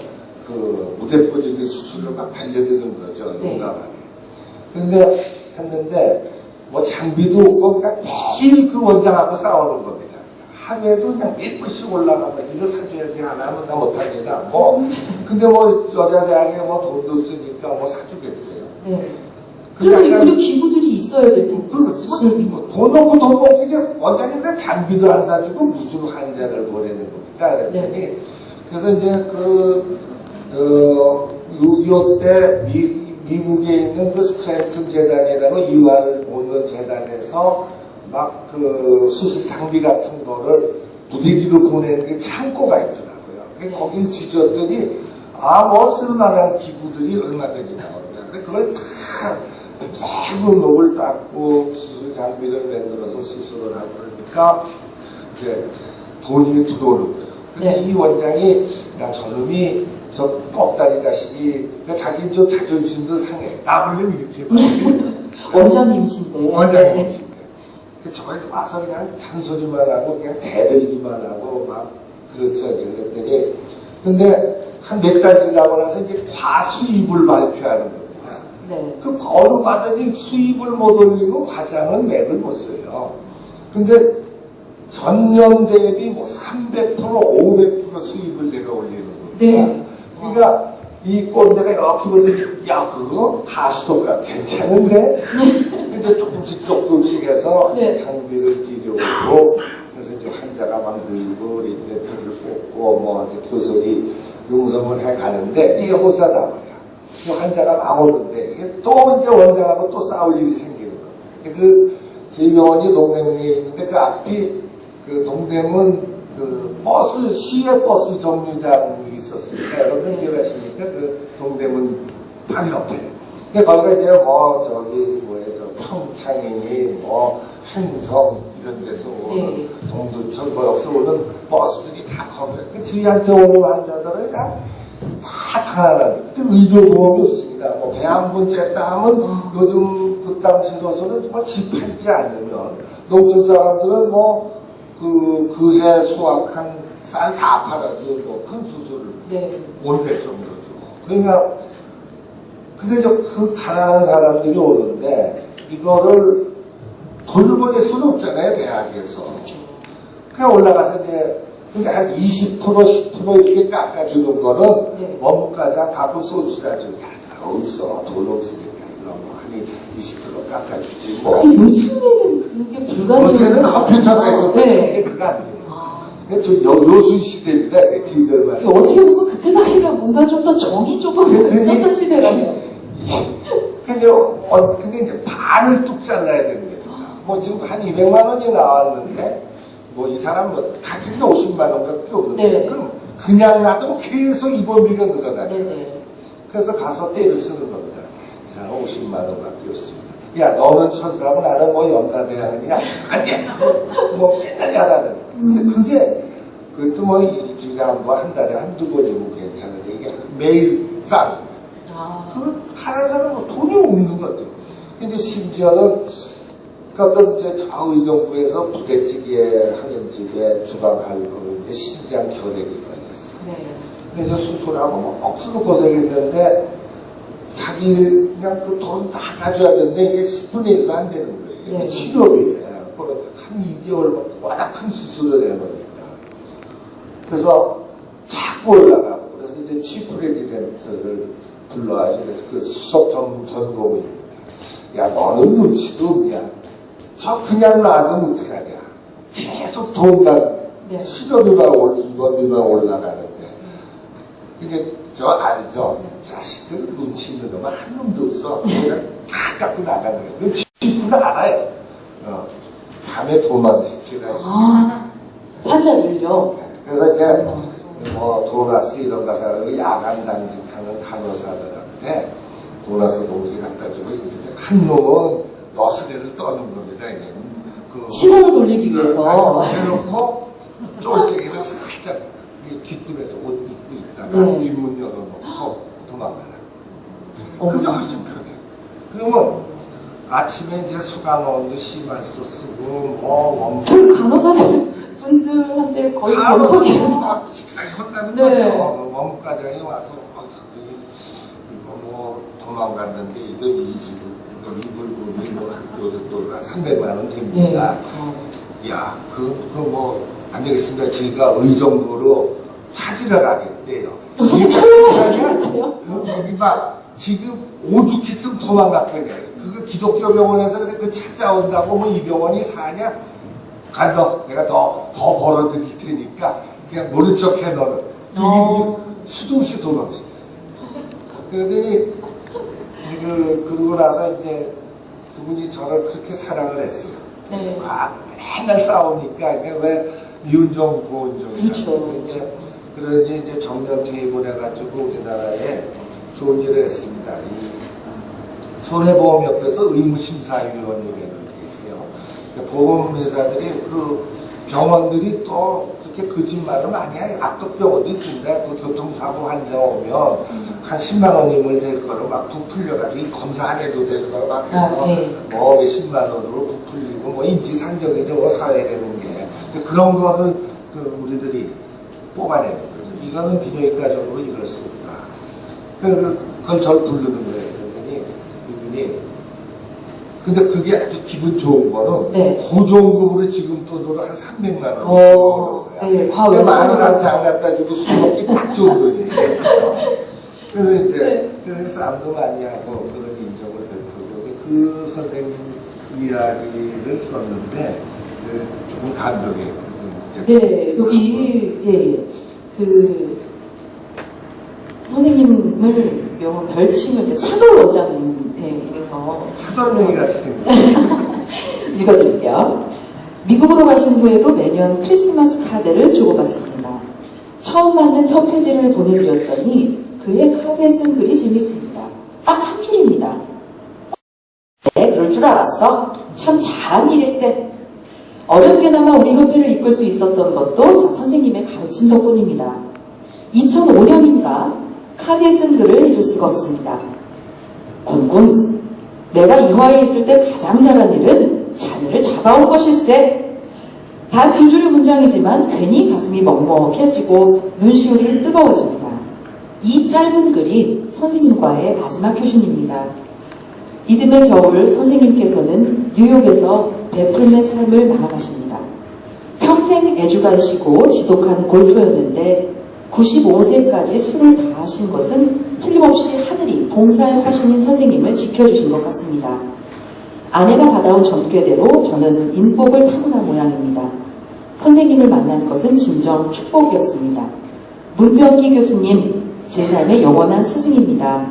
그 무대포적인 수술을 막 달려드는 거죠. 용감하게. 근데 했는데 장비도 없고 그러니까 매일 그 원장하고 싸우는 겁니다. 하루에도 그냥 몇 번씩 올라가서 이거 사줘야지 안 하면 나 못합니다. 근데 여자대학에 돈도 없으니까 사주겠어요. 네. 그리고 기구들이 있어야 될 텐데. 수술비. 돈 없고 이제 원장님은 장비도 안 사주고 무슨 환자를 보내는 겁니까? 그랬더니 그래서 이제 6.25 때 미국에 있는 그 스크랜튼 재단이라고 이화를 모는 재단에서 막 그 수술 장비 같은 거를 무대기로 보내는 게 창고가 있더라고요. 거길 뒤졌더니 쓸만한 기구들이 얼마든지 나오는 거야. 그걸 다 새로운 녹을 닦고 수술 장비를 만들어서 수술을 하고 그러니까 이제 돈이 들어오는 거죠. 그래서 이 원장이 저놈이 저 뻑다리 자식이 자기 좀 자존심도 상해. 나불면 이렇게 원장님이신데. 원장님이신데. 저희 와서 그냥 잔소리만 하고 그냥 대들기만 하고 막 그렇죠. 그랬더니 근데 한 몇 달 지나고 나서 이제 과수입을 발표하는 겁니다. 그 어느 받으니 수입을 못 올리면 과장은 맥을 못 써요. 근데 전년 대비 300% 500% 수입을 제가 올리는 겁니다. 그러니까 이 꼰대가 이렇게 보더니 그거 하수독가 괜찮은데? 근데 조금씩 해서 장비를 들여오고 그래서 이제 환자가 막 늘고 리트레트를 뽑고 이제 교설이 용성을 해 가는데 이게 호사다 말이야. 환자가 나오는데 이게 또 이제 원장하고 또 싸울 일이 생기는 겁니다. 저희 병원이 동대문에 있는데 그 앞이 그 동대문 버스 시외 버스 정류장이 있었습니다. 여러분들 기억하십니까? 그 동대문 바로 옆에. 거기가 이제 평창이니 행성 이런 데서 오는 동두천 여기서 오는 버스들이 다 커버려요. 저희한테 오는 환자들은 그냥 다 가난하게. 그때 의료보험이 없습니다. 배 한 번 쬐다 하면 요즘 그 당시로서는 정말 집 팔지 않으면 농촌 사람들은 그해 수확한 쌀 다 팔아도 큰 수술을 온대 정도죠. 그러니까 근데 그 가난한 사람들이 오는데 이거를 돌려보낼 수는 없잖아요, 대학에서. 그냥 올라가서 이제 근데 한 20% 10% 이렇게 깎아주는 거는 원무과장 가끔 소주 사주고 어딨어 돈 없으니까 이거 한 20% 깎아주지 근데 요즘에는 그게 불가능해요. 요새는 컴퓨터가 있어서 저게 그거 안 돼요. 요순 시대입니다. 저희들만. 어떻게 보면 그때 당시가 뭔가 좀 더 정이 조금 있었던 시대라면. 근데 이제 반을 뚝 잘라야 됩니다. 지금 한 200만 원이 나왔는데 이 사람 가진 게 50만 원밖에 없는데 그럼 그냥 놔두면 계속 입원비가 늘어나죠. 그래서 가서 때를 쓰는 겁니다. 이 사람 50만 원밖에 없습니다. 야 너는 천사고 나는 염라대왕이야. 안 돼. 맨날 야단을. 근데 그것도 뭐 일주일에 한 번, 한 달에 한두 번이면 괜찮은데 이게 매일 싼 아, 그걸 하는 사람은 돈이 없는 것 같아요. 근데 심지어는 그 어떤 이제 좌의정부에서 부대찌개 하는 집에 주방 할머니인데 신장 결핵이 걸렸어. 네. 근데 이제 수술하고 뭐 억수로 고생했는데 자기 그냥 그 돈 다 가져야 되는데 이게 10분의 1도 안 되는 거예요. 네. 치료비에. 한 2개월 먹고 워낙 큰 수술을 해놓으니까. 그래서 자꾸 올라가고. 그래서 이제 치프 레지던트를 불러가지고 그 수석 전공입니다. 야, 너는 눈치도 없냐? 저 그냥 놔두면 어떡하냐? 계속 돈만, 네. 수료비만 입원비만 올라가는데. 근데 저 알죠? 자식들 눈치 있는 놈은 한 놈도 없어. 그냥 다 갖고 나가는 거예요. 그 치프는 알아요. 밤에 도망시키라. 아, 환자를요? 그래서 이제 뭐 도나스 이런 거 사서 야간 당직하는 간호사들한테 도나스 봉지 갖다 주고 한 놈은 너스레를 떠는 겁니다. 이게 그 시선을 돌리기 위해서. 해놓고 쫄쟁이를 살짝 뒷뜰에서 옷 입고 있다가 네. 뒷문 열어놓고 도망가라. 그게 훨씬 편해. 그러면 아침에 이제 수간원도 심할수 쓰고 뭐 그 간호사들 분들한테 거의 원통이라도. 식상이 혼나는 네. 거죠. 원과장이 와서 이거 뭐 도망갔는데 이거 이지로 여기 물건이 한 300만 원 됩니다. 네. 야, 뭐 안 되겠습니다. 저희가 의정부로 찾으러 가겠대요. 선생님 철렁하시겠는데요? 여기 막 지금 오죽했으면 도망갔거든요. 그거 기독교 병원에서 그 찾아온다고 뭐 이 병원이 사냐? 간다. 내가 더 벌어들일 테니까 그냥 모른 척 해 너는. 수도 없이 도망시켰어. 그러더니 그러고 나서 이제 그분이 저를 그렇게 사랑을 했어요. 네. 맨날 싸우니까 이게 왜 미운정 고운정이라고. 그렇죠. 그러니 이제 정년 퇴임을 해가지고 우리나라에 좋은 일을 했습니다. 이 손해보험협회에서 의무심사위원이라는 게 있어요. 보험회사들이 그 병원들이 또 그렇게 거짓말을 많이 해요. 악덕병원도 있습니다. 그 교통사고 환자 오면 한 10만 원이면 될 거를 막 부풀려가지고 검사 안 해도 될 거를 막 해서 네. 뭐 몇십만 원으로 부풀리고 뭐 인지상정이죠. 사회라는 게. 그런 거를 우리들이 뽑아내는 거죠. 이거는 비뇨기과적으로 이럴 수 없다. 그걸 절 부르는 거예요. 그랬더니 이분이 근데 그게 아주 기분 좋은 거는 네. 고정급으로 지금 돈으로 한 300만 원 버는 거야. 네, 근데 만 원한테 안 갖다 주고 술 먹기 딱 좋은 거지. 그래서 이제 네. 그래서 싸움도 많이 하고 그런 인정을 베푸고 그 선생님 이야기를 썼는데 조금 감동이에요. 네, 여기 그 선생님을 명한 별칭을 이제 차돌 원장님 이래서 사돈명이 같이 생겼어요. 읽어드릴게요. 미국으로 가신 후에도 매년 크리스마스 카드를 주고받습니다. 처음 만든 협회지를 보내드렸더니 그의 카드에 쓴 글이 재밌습니다. 딱 한 줄입니다. 네, 그럴 줄 알았어. 참 잘한 일일세. 어렵게나마 우리 협회를 이끌 수 있었던 것도 다 선생님의 가르침 덕분입니다. 2005년인가 카드에 쓴 글을 잊을 수가 없습니다. 군군, 내가 이화에 있을 때 가장 잘한 일은 자네를 잡아온 것일세. 단 두 줄의 문장이지만 괜히 가슴이 먹먹해지고 눈시울이 뜨거워집니다. 이 짧은 글이 선생님과의 마지막 교신입니다. 이듬해 겨울 선생님께서는 뉴욕에서 베풀매 삶을 마감하십니다. 평생 애주가이시고 지독한 골프였는데 95세까지 술을 다 하신 것은 틀림없이 하늘이 봉사의 화신인 선생님을 지켜주신 것 같습니다. 아내가 받아온 전궤대로 저는 인복을 타고난 모양입니다. 선생님을 만난 것은 진정 축복이었습니다. 문병기 교수님, 제 삶의 영원한 스승입니다.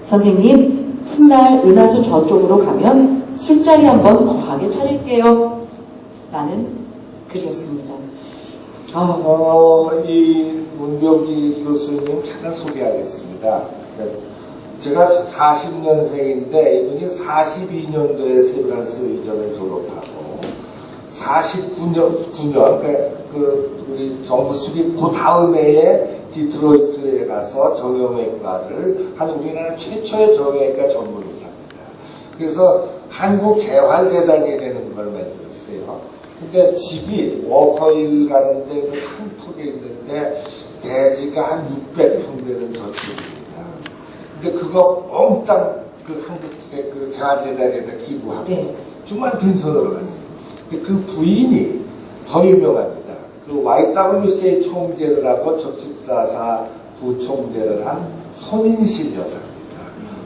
선생님, 훗날 은하수 저쪽으로 가면 술자리 한번 거하게 차릴게요. 라는 글이었습니다. 이 문병기 교수님 잠깐 소개하겠습니다. 제가 40년생인데 이분이 42년도에 세브란스 의전을 졸업하고 49년, 그러니까 그 우리 정부 수립 그 다음 해에 디트로이트에 가서 정형외과를 한 우리나라 최초의 정형외과 전문 의사입니다. 그래서 한국재활재단이라는 걸 만들었어요. 근데 집이 워커힐 가는데 그 산속에 있는데 대지가 한 600평 되는 저축입니다. 근데 그거 몽땅 그 한국 재활재단에다 기부하고 네. 정말 빈손으로 갔어요. 근데 그 부인이 더 유명합니다. 그 YWCA 총재를 하고 적십사사 부총재를 한 손인실 여사입니다.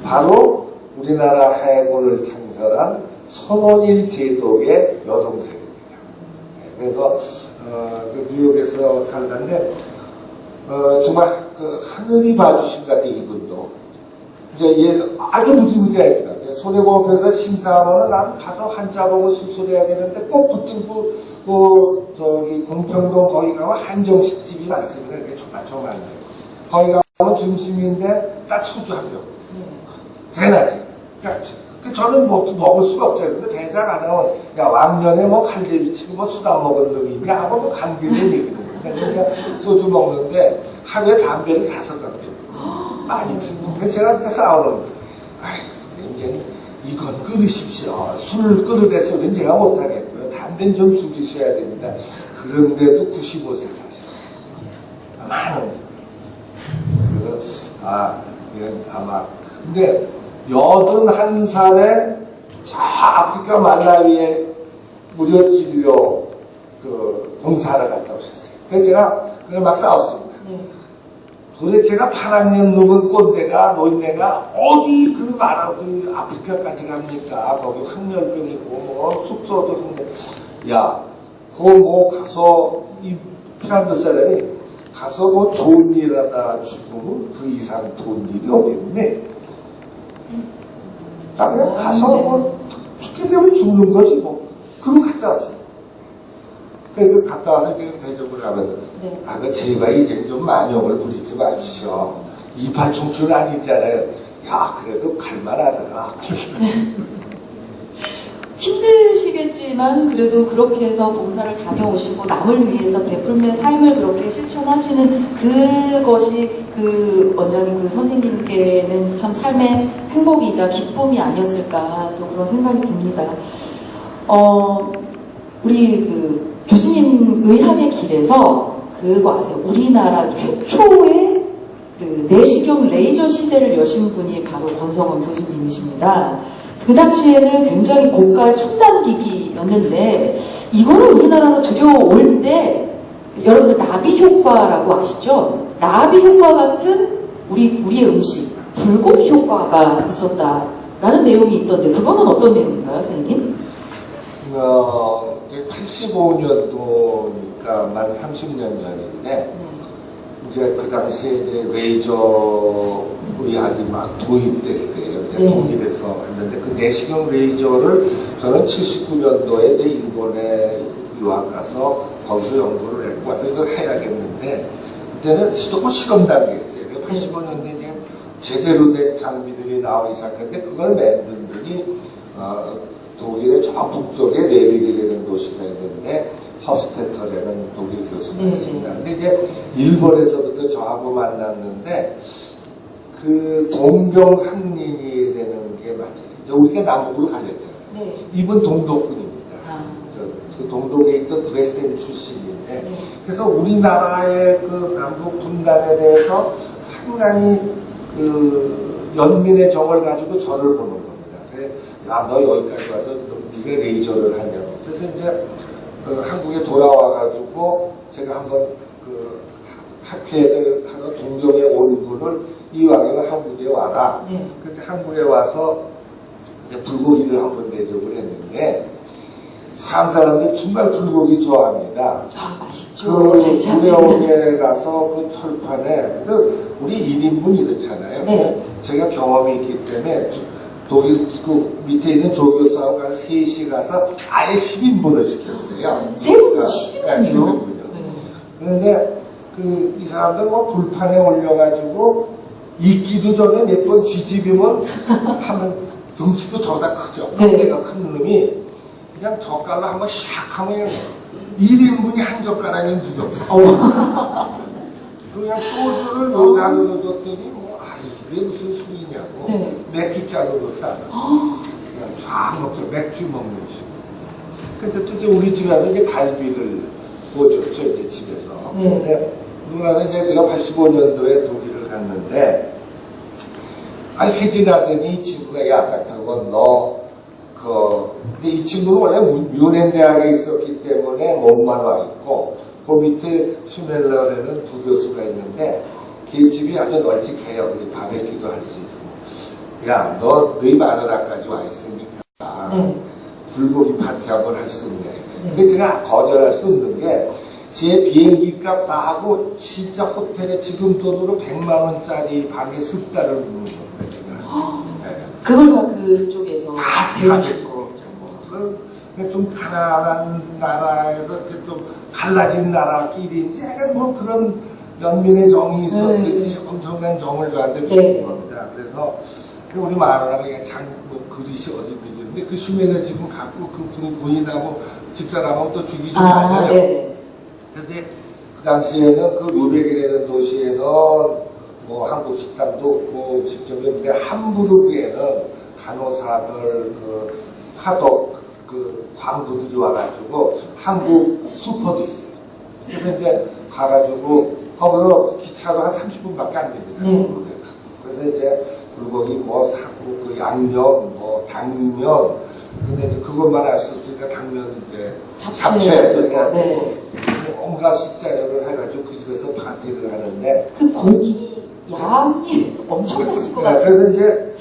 바로 우리나라 해군을 창설한 손원일 제독의 여동생입니다. 그래서 그 뉴욕에서 살던데 정말 그 하늘이 봐주신 것 같아요. 이분도 이제 얘 아주 무지무지하니까 손해보험에서 심사하면은 난 가서 환자 보고 수술해야 되는데 꼭 붙들고 그 저기 공평동 거기 가면 한정식 집이 많습니다. 이게 조만조만한데 거기 가면 점심인데 딱 소주 한 병. 대낮에. 그러니까 저는 먹을 수가 없잖아요. 근데 대장 안 하면 야 왕년에 뭐 칼제비 치고 뭐 술 안 먹은 놈이냐 하고 뭐 강제를 얘기하는 거예요. 그러니까 소주 먹는데 하루에 담배를 5각 피우고 많이 피우고 제가 이제 싸우는 거예요. 아이 선생님 이제 이건 끊으십시오. 술을 끊으တဲ့소리는 제가 못하겠고요. 담배는 좀 줄이셔야 됩니다. 그런데도 95세 사셨어요. 많은 분들. 그래서 이건 아마 근데 81살에 저 아프리카 말라위에 무료치료 그 봉사하러 갔다 오셨어요. 그래서 제가 그걸 막 싸웠습니다. 네. 도대체가 8학년 놈은 꼰대가 노인네가 어디 그 아프리카까지 갑니까? 거기 황열병이고 뭐 숙소도 힘들. 야, 그거 뭐 가서 이 핀란드 사람이 가서 뭐 좋은 일 하다 죽으면 그 이상 좋은 일이 어디 있네. 나 그냥 가서 뭐 죽게 되면 죽는 거지 뭐. 그럼 갔다 왔어요. 그 갔다 와서 지금 대접을 하면서 네. 그 제발 이제 좀 만용을 부리지 마주시오. 이팔 청춘 아니잖아요. 야 그래도 갈만하더라. 힘드시겠지만 그래도 그렇게 해서 봉사를 다녀오시고 남을 위해서 베풀면 삶을 그렇게 실천하시는 그것이 그 원장님 그 선생님께는 참 삶의 행복이자 기쁨이 아니었을까 또 그런 생각이 듭니다. 우리 그 교수님 의학의 길에서 그거 아세요? 우리나라 최초의 그 내시경 레이저 시대를 여신 분이 바로 권성원 교수님이십니다. 그 당시에는 굉장히 고가의 첨단 기기였는데 이거를 우리나라로 들여올 때 여러분들 나비 효과라고 아시죠? 나비 효과 같은 우리의 음식 불고기 효과가 있었다라는 내용이 있던데 그거는 어떤 내용인가요, 선생님? 85년도니까 만 30년 전인데 이제 그 당시에 이제 레이저 의학이 막 도입될 때예요. 네. 독일에서 했는데 그 내시경 레이저를 저는 79년도에 이제 일본에 유학 가서 거기서 연구를 했고 와서 이걸 해야겠는데 그때는 조금 실험 단계였어요. 85년도에 이제 제대로 된 장비들이 나오기 시작했는데 그걸 만든 분이 독일의 저 북쪽에 네비기라는 도시가 있는데 허스테터라는 독일 교수가 있습니다. 근데 이제 일본에서부터 저하고 만났는데 그 동병상린이라는 게 맞아요. 우리가 남북으로 갈렸잖아요. 네. 이분 동독군입니다. 그 동독에 있던 드레스덴 출신인데 그래서 우리나라의 그 남북 분단에 대해서 상당히 그 연민의 정을 가지고 저를 보는 겁니다. 야, 너 여기까지 와서 네가 레이저를 하냐고. 그래서 이제 한국에 돌아와가지고 제가 한번 그 학회를 하는 동경에 온 분을 이왕이면 한국에 와라. 네. 그래서 한국에 와서 이제 불고기를 한번 대접을 했는데 서양 사람들 정말 불고기 좋아합니다. 맛있죠. 그 무대옥에 가서 그 철판에 우리 1인분 이렇잖아요. 네. 제가 경험이 있기 때문에 독일 그 밑에 있는 조교사하고 가서 3시 가서 아예 10인분을 시켰어요. 세 분이서 10인분이요? 그런데 그 이 사람들 뭐 불판에 올려가지고 익기도 전에 몇 번 뒤집으면 하면 덩치도 저보다 크죠. 네. 껍데기가 큰 놈이 그냥 젓갈로 한번 샥 하면 1인분이 한 젓가락이면 두 젓가락. 그냥 소주를 여자로 줬더니 뭐, 아, 이게 무슨 술이냐고. 네. 맥주잔으로 따라서. 그냥 쫙 먹죠. 맥주 먹는 식으로. 근데 또 이제 우리 집에 와서 이제 갈비를 구워줬죠, 이제 집에서. 네. 근데 그러고 나서 이제 제가 85년도에 독일을 갔는데, 아니, 혜진하더니 이 친구가 야, 같다고 근데 이 친구는 원래 뮌헨 대학에 있었기 때문에 몸만 와 있고, 그 밑에 슈멜러라는 부교수가 있는데, 걔 집이 아주 널찍해요. 우리 바베큐도 할 수 있고. 야, 너희 마누라까지 와 있으니까, 네. 불고기 파티 한번 할 수 있냐. 근데 제가 거절할 수 없는 게, 제 비행기 값 다 하고, 진짜 호텔에 지금 돈으로 100만원짜리 방에 습달을 묵는 겁니다, 제가. 네. 그걸 다 그쪽에서 다 배우시고. 좀 가난한 나라에서 이렇게 좀 갈라진 나라끼리인지 약간 뭐 그런 연민의 정이 있었는지 엄청난 정을 저한테 주는 겁니다. 그래서 우리 마누라가 뭐 그릇이 어디 있는데 그 슈멜러 집은 갖고 그 부인하고 집사람하고 또 죽이 좀 맞아요. 그런데 그 당시에는 그 루벡이라는 도시에는 뭐 한국 식당도 없고 음식점인데 함부르크에는 간호사들 그 파독 그 광부들이 와가지고 한국 슈퍼도 있어요. 그래서 이제 가가지고 거기서 기차로 한 30분밖에 안 됩니다. 네. 그래서 이제 불고기 뭐 사고 그 양념 뭐 당면 근데 이제 그것만 알 수 없으니까 당면 이제 잡채도 해야 되고 온갖 식자료를 해가지고 그 집에서 파티를 하는데 그 고기 양이 엄청났을 것 같아요. 그래서 이제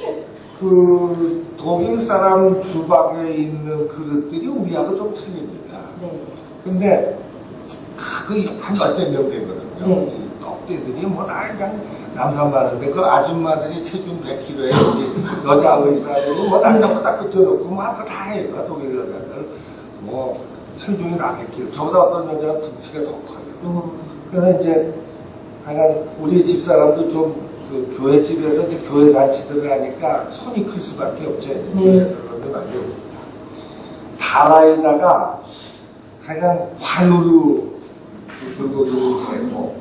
그 독일 사람 주방에 있는 그릇들이 우리하고 좀 틀립니다. 네. 근데 한 열댓 명 되거든요. 네. 이 떡대들이 뭐 다 그냥 남산 많은데 그 아줌마들이 체중 100kg에 여자 의사들이 뭐 남자고 딱 붙여놓고 뭐 할 거 다 해요. 독일 여자들 뭐 체중이 다 100kg. 저보다 어떤 여자는 등치가 더 커요. 그래서 이제 하여간 우리 집사람도 좀 그 교회 집에서 이제 교회 잔치들을 하니까 손이 클 수밖에 없죠. 교회에서 그런데 많이 옵니다. 다라에다가 하여간 관으로 불고기를 재고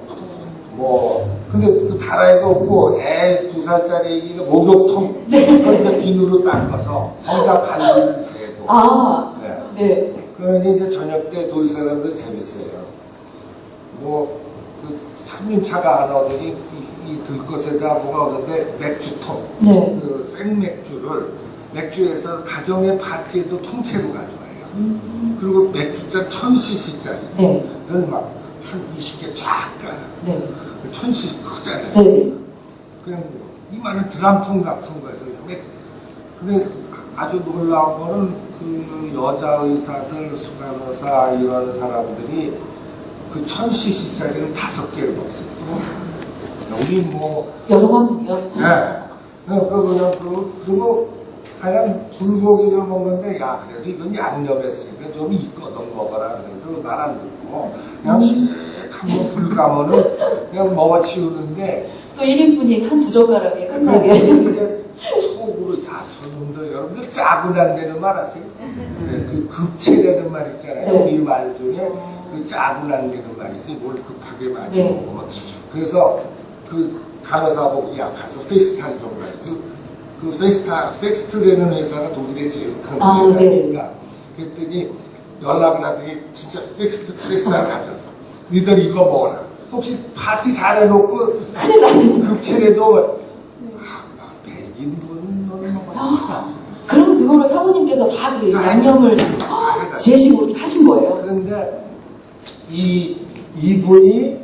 근데 그 다라에도 없고 애 2살짜리 애기가 목욕통 그걸 이제 비누로 닦아서 거기다 갈비를 재고 그러니 이제 저녁 때 독일 사람들 재밌어요. 그 삼림차가 안 오더니 이 들것에다 뭐가 오는데 맥주통, 그 생맥주를 맥주에서 가정의 파티에도 통째로 가져와요. 그리고 맥주잔 1000cc짜리. 그걸 막 한 20개 쫙 가. 1000cc 크잖아요. 그냥 이만한 드럼통 같은 거에서 근데 아주 놀라운 거는 그 여자 의사들, 수간호사 이런 사람들이 그 1000cc짜리를 5개를 먹습니다. 우리 뭐 여성 한 분이요? 그리고 하여간 불고기를 먹는데 야 그래도 이건 양념했으니까 좀 있거든 먹어라 그래도 말 안 듣고 그냥 한번 불 가면은 그냥 먹어치우는데 또 1인분이 한 2젓가락에 끝나게 이게 속으로 야 저놈들 여러분들 짜고난 데는 말 아세요? 그 급체라는 말 있잖아요. 우리 말 중에 그 짜고난 데는 말 있어요. 뭘 급하게 많이 먹으면 그래서 그 간호사 보고 야 가서 페스탈 좀 가지고 그 팩스트라는 회사가 독일의 제일 큰 회사니까 그랬더니 연락을 하더니 진짜 팩스트를 가져서 니들 이거 먹어라. 혹시 파티 잘해놓고 큰일 나는 급체라도 100인분 먹었다. 그러면 그거를 사모님께서 다 그 양념을 제식으로 하신 거예요? 그런데 이분이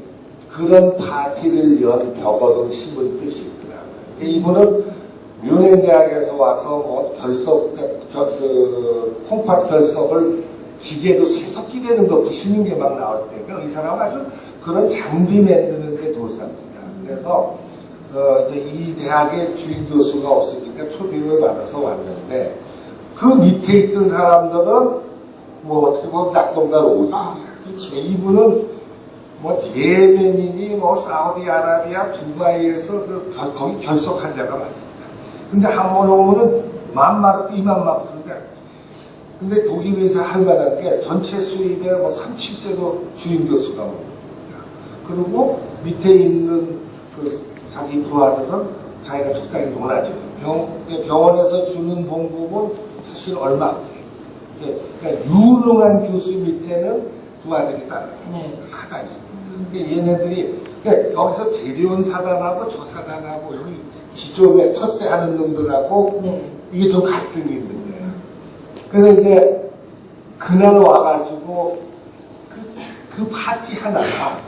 그런 파티를 연 벽어동 심은 뜻이 있더라고요. 이분은 뮌헨 대학에서 와서 뭐 콩팥 결석을 기계도 세석기 되는 거 부시는 게 막 나올 때가 이 사람은 아주 그런 장비 만드는데 돌삽니다. 그래서 이제 이 대학에 주임 교수가 없으니까 초빙을 받아서 왔는데 그 밑에 있던 사람들은 뭐 어떻게 보면 낙동강 오리. 그렇죠. 이분은 뭐 예멘이니 뭐 사우디아라비아 두바이에서 거기 결석 환자가 많습니다. 근데 한 번 오면은 만마르크 2만 마르크인데 근데 독일에서 할 만한 게 전체 수입의 뭐 3,7제로 주임 교수가 오는 겁니다. 그리고 밑에 있는 그 자기 부하들은 자기가 적당히 놀아줘요. 병원에서 주는 봉급은 사실 얼마 안 돼요. 그러니까 유능한 교수 밑에는 부하들이 따라요. 네. 사단이. 그러니까 얘네들이 그러니까 여기서 데려온 사단하고 저 사단하고 여기 기존에 텃세하는 놈들하고 네. 이게 좀 갈등이 있는 거예요. 그래서 이제 그날 와가지고 그 파티 하나가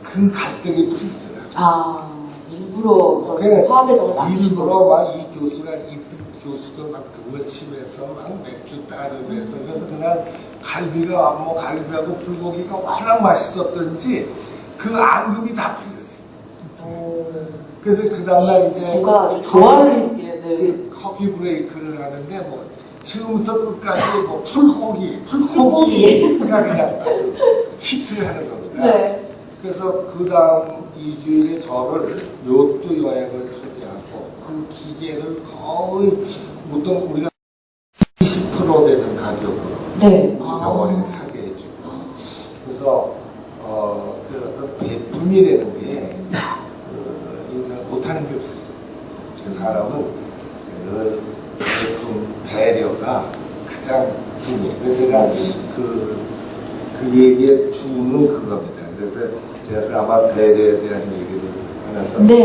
그 갈등이 풀리더라고요. 아, 일부러 그래, 그런 화합의 정을 만드신 일부러 거예요. 막 이 교수가 이 교수들 막 등을 치면서 막 맥주 따르면서 그래서 그날 갈비가 뭐 갈비하고 불고기가 워낙 맛있었던지 그 앙금이 다 풀렸어요. 그래서 그 다음날 이제 주가 아주 조화를 이렇게 그 커피 브레이크를 하는데 뭐 지금부터 끝까지 뭐 풀고기가 그냥 아주 히트를 하는 겁니다. 네. 그래서 그 다음 2주일에 저를 요트 여행을 초대하고 그 기계를 거의 보통 우리가 20% 되는 가격으로 네. 병원에 사게 해주고 그래서 그 어떤 배품이라는 게 못하는 게 없어요. 그 사람은 늘 배품, 배려가 가장 중요해요. 그래서 제가 그 얘기의 주는 그겁니다. 그래서 제가 아마 배려에 대한 얘기를 하나 썼는데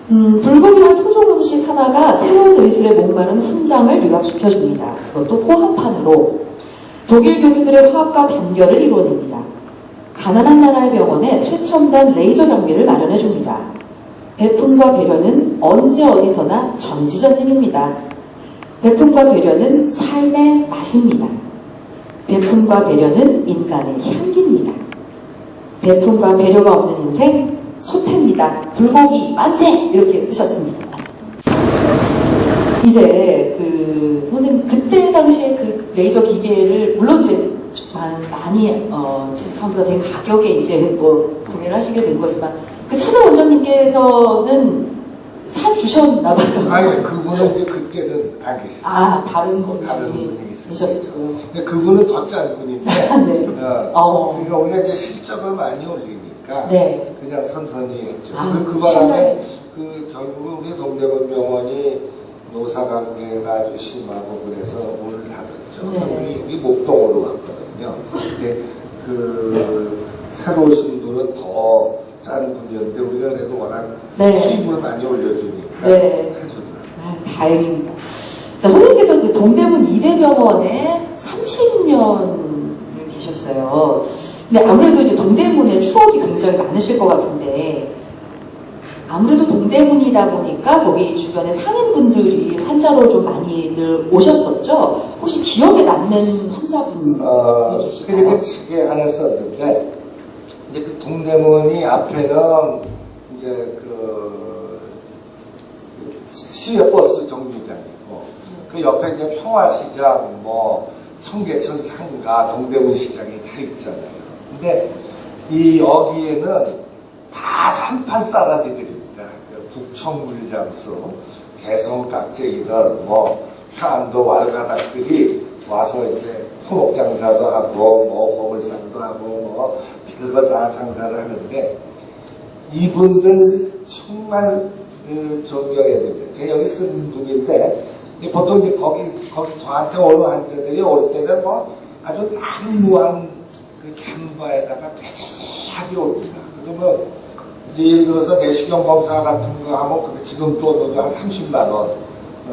네네. 불고기나 토종 음식 하나가 새로운 의술에 목마른 훈장을 유학시켜줍니다. 그것도 호합판으로. 독일 교수들의 화합과 단결을 이루어냅니다. 가난한 나라의 병원에 최첨단 레이저 장비를 마련해줍니다. 배품과 배려는 언제 어디서나 전지전능입니다. 배품과 배려는 삶의 맛입니다. 배품과 배려는 인간의 향기입니다. 배품과 배려가 없는 인생 소태입니다. 불고기 만세! 이렇게 쓰셨습니다. 이제 그 선생님 그때 당시에 그 레이저 기계를 물론 이제 많이 디스카운트가 된 가격에 이제 뭐 구매를 하시게 된 거지만 그 차장 원장님께서는 사주셨나 봐요. 아니 그분은 이제 그때는 안 계셨어요. 아, 다른 다른 분이 분이 계셨고. 근데 그분은 더 짠 분인데 네. 그러니까 우리가 이제 실적을 많이 올리니까 네. 그냥 선선히 했죠. 아, 그 바람에 정말. 그 결국은 우리 동대문 병원이 노사관계가 아주 심하고 그래서 문을 닫았죠. 네. 여기 목동으로 갔거든요. 근데 그 새로 오신 분은 더 짠 분이었는데 우리가 그래도 워낙 네. 수입을 많이 올려주니까 네. 해주더라고요. 아, 다행입니다. 자, 선생님께서 그 동대문 이대병원에 30년을 계셨어요. 근데 아무래도 이제 동대문의 추억이 굉장히 많으실 것 같은데, 아무래도 동대문이다 보니까 거기 주변에 상인분들이 환자로 좀 많이들 오셨었죠? 혹시 기억에 남는 환자분이 계실까요? 그리고 책에 하나 썼는데, 이제 그 동대문이 앞에는 이제 그 시외버스 정류장이고, 그 옆에 이제 평화시장, 뭐, 청계천 상가, 동대문 시장이 다 있잖아요. 근데 이 여기에는 다 산팔 따라지들입니다. 그 북청물장수, 개성깍쟁이들, 뭐, 평안도 왈가닥들이 와서 이제 호목 장사도 하고, 뭐, 고물상도 하고, 뭐, 그거 다 장사를 하는데, 이분들 정말 존경해야 됩니다. 제가 여기 쓴 분인데, 보통 이제 거기 저한테 오는 환자들이 올 때는 뭐 아주 난무한 그 잠바에다가 쾌재하게 옵니다. 그러면 이제 예를 들어서 내시경 검사 같은 거 하면 근데 지금 또 한 30만 원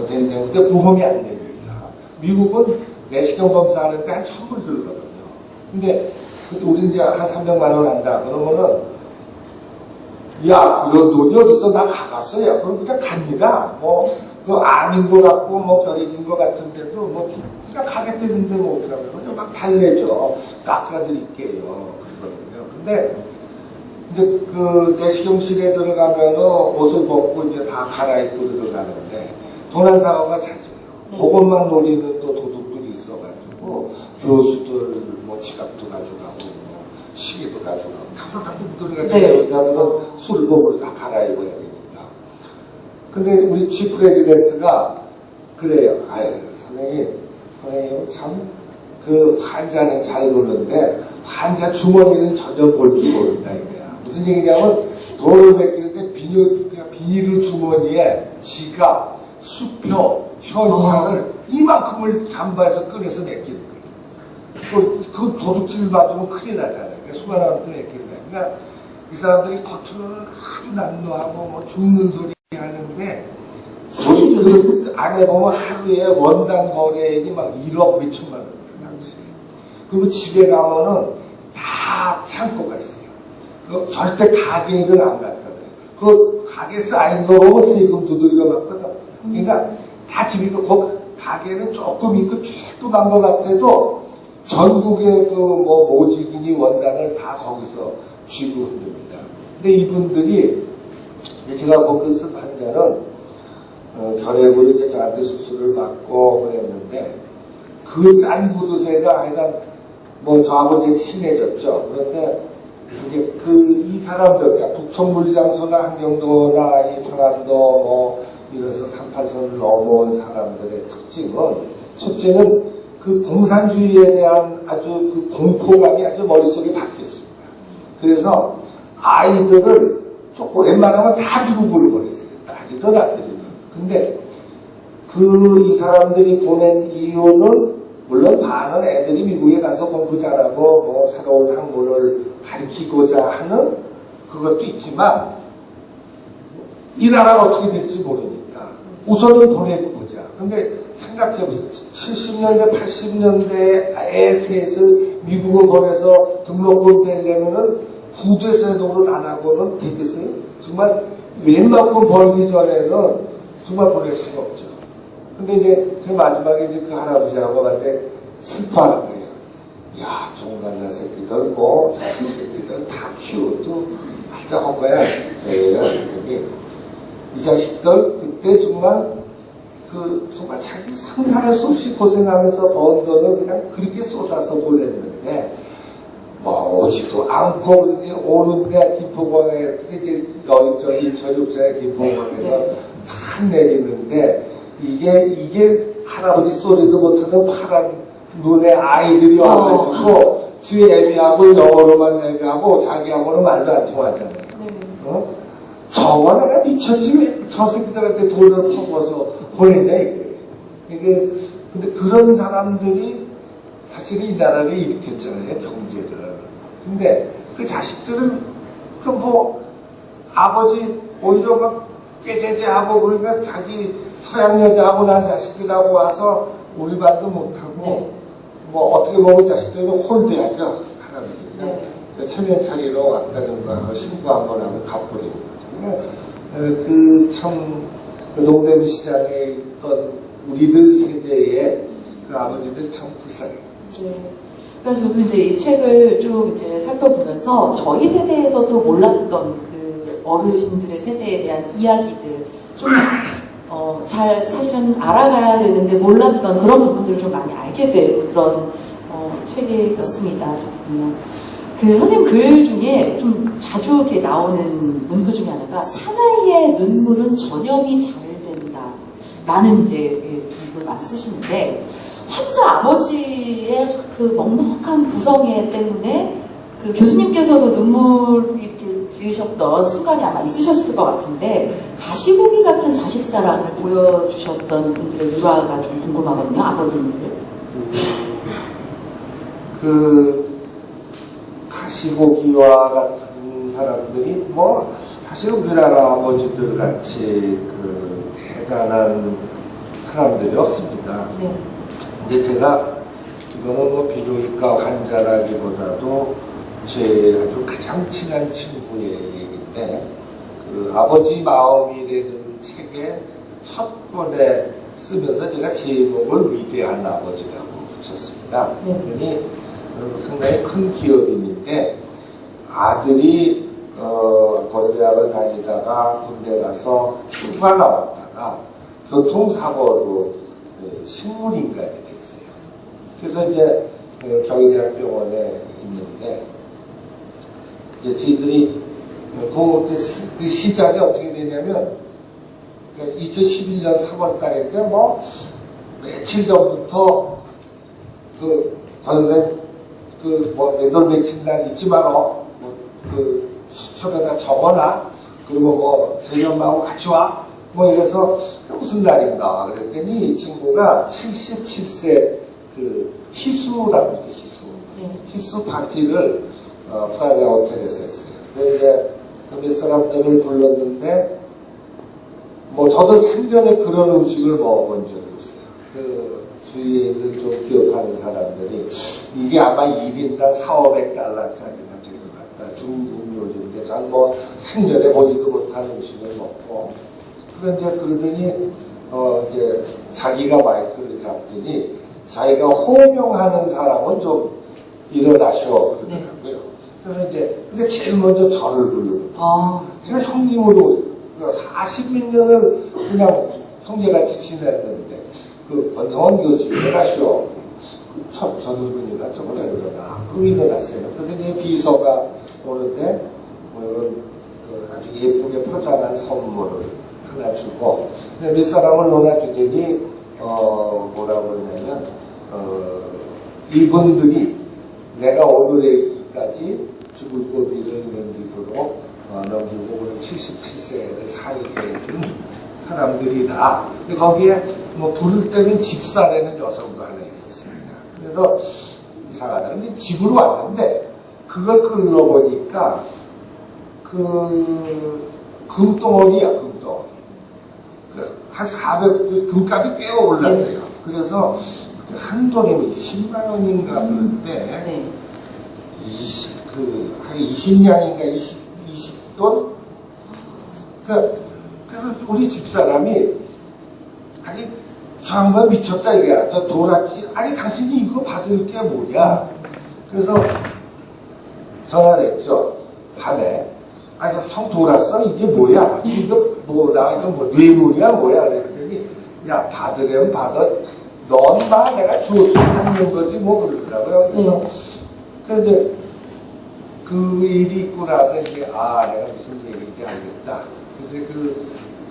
된대요. 근데 보험이 안 됩니다. 미국은 내시경 검사하는데 한 1,000불 들거든요. 근데 우리 이제 한 300만 원 한다. 그러면은 야, 그런 돈이 어디서 나 가갔어요. 그럼 그냥 갑니다. 뭐, 그 아닌 것 같고, 뭐, 별익인 것 같은데도, 뭐, 그냥 가겠다는데 뭐, 어떡하면. 그냥 막 달래죠. 깎아드릴게요. 그러거든요. 근데, 이제 그 내시경실에 들어가면은 옷을 벗고 이제 다 갈아입고 들어가는데, 도난사고가 잦아요. 그것만 노리는 또 도둑들이 있어가지고, 교수들 뭐 지갑도 가져가고, 뭐, 시계도 가져가고, 탕탕탕 들어가서 네. 의사들은 술복으로 다 갈아입어야 되니까. 근데 우리 치 프레지던트가 그래요. 아유, 선생님, 선생님은 참 그 환자는 잘 보는데 환자 주머니는 전혀 볼 줄 모른다 이거야. 무슨 얘기냐면 돈을 맡기는데 비닐 주머니에 지갑, 수표, 현찰을 이만큼을 잠바에서 꺼내서 맡기는 거예요. 그 도둑질 맞으면 큰일 나잖아요. 그러니까 수많은 돈 맡긴다. 그러니까 이 사람들이 겉으로는 아주 남루하고 뭐 죽는 소리 하는데 사실은 그 안에 보면 하루에 원단 거래액이 막 1억 몇천만 원 당시에. 그리고 집에 가면은 다 창고가 있어요. 그 절대 가게에는 안 갖다 놔요. 그 가게 쌓인 거 보면 세금 두들겨 맞거든. 그러니까 다 집이 그 가게는 조금 있고 조그만 것 같아도 전국의 그 뭐 모직이니 원단을 다 거기서 쥐고 흔듭니다. 근데 이분들이 제가 그 쓴 환자는 결핵으로 이제 저한테 수술을 받고 그랬는데 그 짠 구두쇠가 하여간 뭐 저하고 이제 친해졌죠. 그런데 이제 이 사람들, 그러니까 북촌물장소나 한경도나 이 평안도 뭐 이래서 38선을 넘어온 사람들의 특징은 첫째는 그 공산주의에 대한 아주 그 공포감이 아주 머릿속에 박혀 있습니다. 그래서 아이들을 조금 웬만하면 다 미국으로 보냈어요. 아직도 아들이든. 근데 이 사람들이 보낸 이유는 물론 반은 애들이 미국에 가서 공부 잘하고 뭐 새로운 학문을 가르치고자 하는 그것도 있지만 이 나라가 어떻게 될지 모르니까 우선은 보내고 보자. 근데 생각해보세요. 70년대, 80년대에 셋을 미국을 보내서 등록금 되려면은 구두쇠도를 안 하고는 되겠어요? 정말 웬만큼 벌기 전에는 정말 보낼 수가 없죠. 근데 이제 제가 마지막에 이제 그 할아버지하고 만데 슬퍼하는 거예요. 야, 종갓난 새끼들, 뭐, 자식 새끼들 다 키워도 말짱한 거야. 그랬더니 이 자식들 그때 정말 정말 자기 상상할 수 없이 고생하면서 번 돈을 그냥 그렇게 쏟아서 보냈는데 뭐 오지도 않고 이제 오는데 김포공항에 이제 인천 육자의 김포공항에서 탁 내리는데 이게 할아버지 소리도 못하는 파란 눈의 아이들이 와가지고 지 애비하고 영어로만 얘기하고 자기하고는 말도 안 통하잖아요. 저거 내가 미쳤지 왜 저 새끼들한테 돈을 퍼부어서 보냈냐 이게. 근데 그런 사람들이 사실 이 나라를 일으켰잖아요, 경제를. 근데 그 자식들은 아버지 오히려 막 꾀죄죄하고 그러니까 자기 서양 여자하고 난 자식들하고 와서 우리 말도 못하고 뭐 어떻게 보면 자식들은 홀대하죠, 할아버지. 그냥 체면 차리러 왔다든가 신고 한번 하고 가버리는 거죠. 참 동대문 시장에 있던 우리들 세대의 그 아버지들 참 불쌍해요. 네. 그래서 저도 이제 이 책을 쭉 이제 살펴보면서 저희 세대에서도 몰랐던 그 어르신들의 세대에 대한 이야기들 좀 잘 사실은 알아가야 되는데 몰랐던 그런 부분들을 좀 많이 알게 된 그런 책이었습니다. 저는요. 그 선생님 글 중에 좀 자주 이렇게 나오는 문구 중에 하나가 사나이의 눈물은 전염이 잘 된다 라는 이제 문구를 많이 쓰시는데 환자 아버지의 그 먹먹한 부성애 때문에 그 교수님께서도 눈물 이렇게 지으셨던 순간이 아마 있으셨을 것 같은데 가시고기 같은 자식 사랑을 보여주셨던 분들의 일화가 좀 궁금하거든요. 아버님들. 가시고기와 같은 사람들이 뭐 사실 우리나라 아버지들 같이 대단한 사람들이 없습니다. 네. 이제 제가 이거는 뭐 비뇨기과 환자라기보다도 제 아주 가장 친한 친구의 얘기인데 아버지 마음이라는 책에 첫 번에 쓰면서 제가 제목을 위대한 아버지라고 붙였습니다. 네. 그러니 상당히 큰 기업인인데 아들이 고려대학을 다니다가 군대 가서 휴가 나왔다가 교통사고로 식물인간이 됐어요. 그래서 이제 경희대학병원에 있는데 이제 저희들이 그 시작이 어떻게 되냐면 2011년 3월 달인데 뭐 며칠 전부터 거기서 몇월 며칠 날 잊지 마라. 수첩에다 적어놔. 그리고 세련마하고 같이 와. 이래서 무슨 날인가 그랬더니 이 친구가 77세 희수라고 그러죠, 희수. 네. 희수 파티를 프라자 호텔에서 했어요. 근데 이제 몇 사람들을 불렀는데 저도 생전에 그런 음식을 먹어본 적이 없어요. 주위에 있는 좀 기억하는 사람들이 이게 아마 1인당 4,500달러짜리가 될 것 같다. 중국 요리인데 잘 생전에 보지도 못한 음식을 먹고 그러더니 이제 자기가 마이크를 잡더니 자기가 호명하는 사람은 좀 일어나셔 그러더라고요. 그래서 이제 근데 제일 먼저 저를 부르는 거예요. 제가 형님으로 40몇 년을 그냥 형제같이 지냈는데 권성원 교수 일어나시오. 저 늙은이가 저걸 왜 그러나. 그리고 일어났어요. 그랬더니 비서가 오는데 이런 아주 예쁘게 포장한 선물을 하나 주고 몇 사람을 놀아주더니 뭐라고 그러냐면 이분들이 내가 오늘까지 죽을 고비를 넘기고 그럼 77세를 살게 해준 사람들이다. 근데 거기에 부를 때는 집사라는 여성도 하나 있었습니다. 그래서 이상하다. 근데 집으로 왔는데 그걸 끌어보니까 금덩어리야, 금덩어리. 한 400, 금값이 꽤 올랐어요. 네. 그래서 한 돈이 20만 원인가 그런데 네. 한 20냥인가 20돈? 그래서 우리 집사람이 아니 저 양반 미쳤다 이거야. 너 돌았지? 아니 당신이 이거 받을 게 뭐냐? 그래서 전화를 했죠. 밤에. 아니 형 돌았어? 이게 뭐야? 이거 뭐라? 이거 뇌물이야 뭐야? 그랬더니 야 받으려면 받아. 넌 봐 내가 주었어 받는 거지 그러더라고요. 그래서 이제 그 일이 있고 나서 이제 내가 무슨 얘기인지 알겠다. 그래서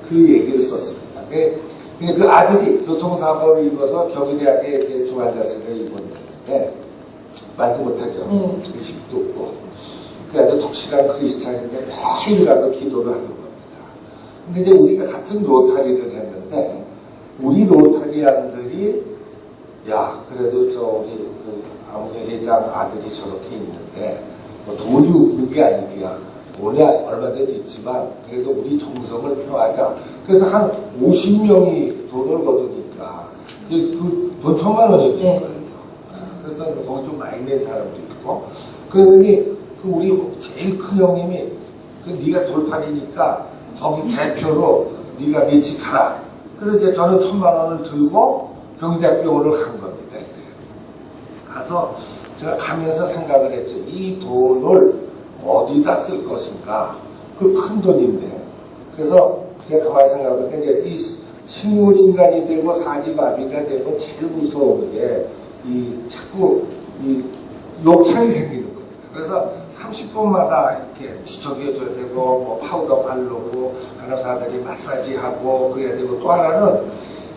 그 얘기를 썼습니다. 그 아들이 교통사고를 입어서 경희대학에 이제 중환자실에 입원했는데 말도 못하죠. 의식도 없고. 그 아주 독실한 크리스찬인데 매일 가서 기도를 하는 겁니다. 근데 이제 우리가 같은 로타리를 했는데 우리 로타리안들이 그래도 우리 아무개 회장 아들이 저렇게 있는데 돈이 없는 게 아니지. 돈이 얼마든지 있지만 그래도 우리 정성을 표하자. 그래서 한 50명이 돈을 거두니까 돈 1,000만 원이 된 거예요. 그래서 거기 좀 많이 낸 사람도 있고. 그러니 우리 제일 큰 형님이 네가 돌팔이니까 거기 대표로 네가 며칠 가라. 그래서 이제 저는 1,000만 원을 들고 경희대학병원을 간 겁니다. 이때. 가서 제가 가면서 생각을 했죠. 이 돈을 어디다 쓸 것인가. 그 큰 돈인데. 그래서 제가 가만히 생각해보니까 이제 이 식물인간이 되고 사지마비가 되면 제일 무서운 게 자꾸 욕창이 생기는 겁니다. 그래서 30분마다 이렇게 뒤척여줘야 되고 파우더 바르고 간호사들이 마사지하고 그래야 되고 또 하나는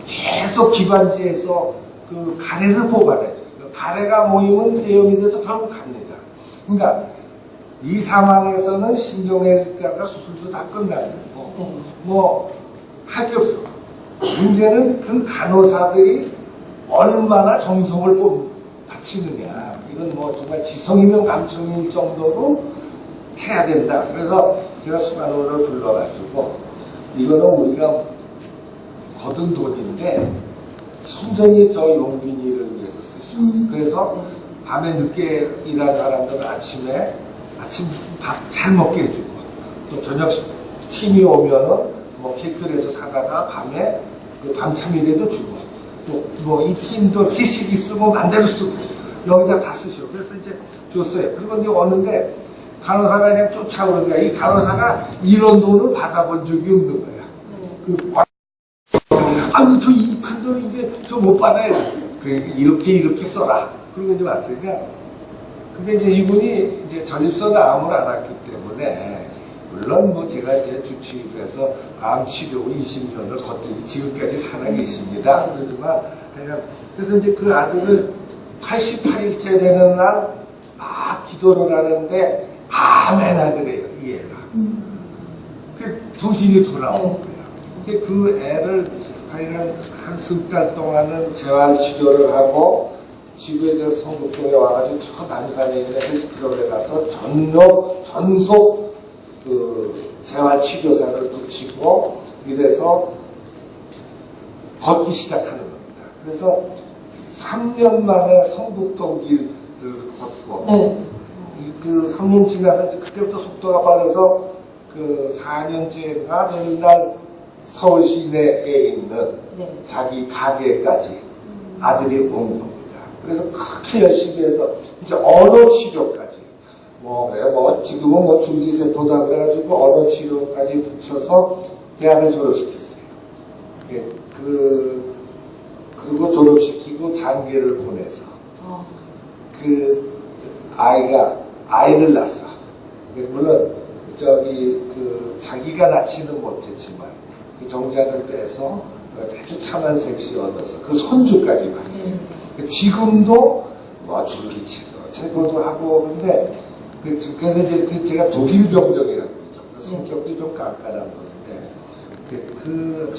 계속 기관지에서 가래를 뽑아내죠. 가래가 모이면 내염이 돼서 결국 갑니다. 그러니까 이 상황에서는 신경외과가 수술도 다 끝나는 거고 할 게 없어. 문제는 그 간호사들이 얼마나 정성을 바치느냐. 이건 정말 지성이면 감성일 정도로 해야 된다. 그래서 제가 수간호를 불러가지고 이거는 우리가 거둔 돈인데 순전히 저 용빈이를 위해서 쓰시고 그래서 밤에 늦게 일한 사람들은 아침 밥 잘 먹게 해주고 또 저녁 팀이 오면은 케이크라도 사다가 밤에 밤참이라도 주고 또 이 팀도 회식 있으면 맘대로 쓰고 여기다 다 쓰시고 그래서 이제 줬어요. 그리고 이제 오는데 간호사가 그냥 쫓아오는 거야. 이 간호사가 이런 돈을 받아본 적이 없는 거야. 아니 저 이 큰 돈 이게 저 못 받아요. 그러니까 이렇게 써라. 그리고 이제 왔으니까 근데 이제 이분이 이제 전립선 암을 앓았기 때문에 물론 제가 이제 주치의로 해서 암 치료 20년을 거뜬히 지금까지 살아계십니다. 그러지만 그래서 이제 그 아들을 88일째 되는 날 기도를 하는데 아멘 하더래요, 이 애가. 그 정신이 돌아온 거야. 그 애를 하여간 한 석 달 동안은 재활치료를 하고 집에 이제 성북동에 와가지고 저 남산에 있는 헬스클럽에 가서 전속 그 재활치료사를 붙이고 이래서 걷기 시작하는 겁니다. 그래서 3년 만에 성북동 길을 걷고 그 3년 지나서 이제 그때부터 속도가 빨라서 그 4년째가 되는 날 서울 시내에 있는 자기 가게까지 아들이 온 겁니다. 그래서 그렇게 열심히 해서 이제 언어 치료까지 지금은 뭐 줄기세포다 그래가지고 언어 치료까지 붙여서 대학을 졸업시켰어요. 그리고 졸업시키고 장계를 보내서 그 아이를 낳았어. 물론 자기가 낳지는 못했지만 그 정자를 빼서 아주 참한 색시 얻어서 그 손주까지 봤어요. 지금도 뭐 줄기치료 하고 근데 그래서 이제 제가 독일 병정이라고 그러죠. 성격도 좀 깐깐한 분인데 그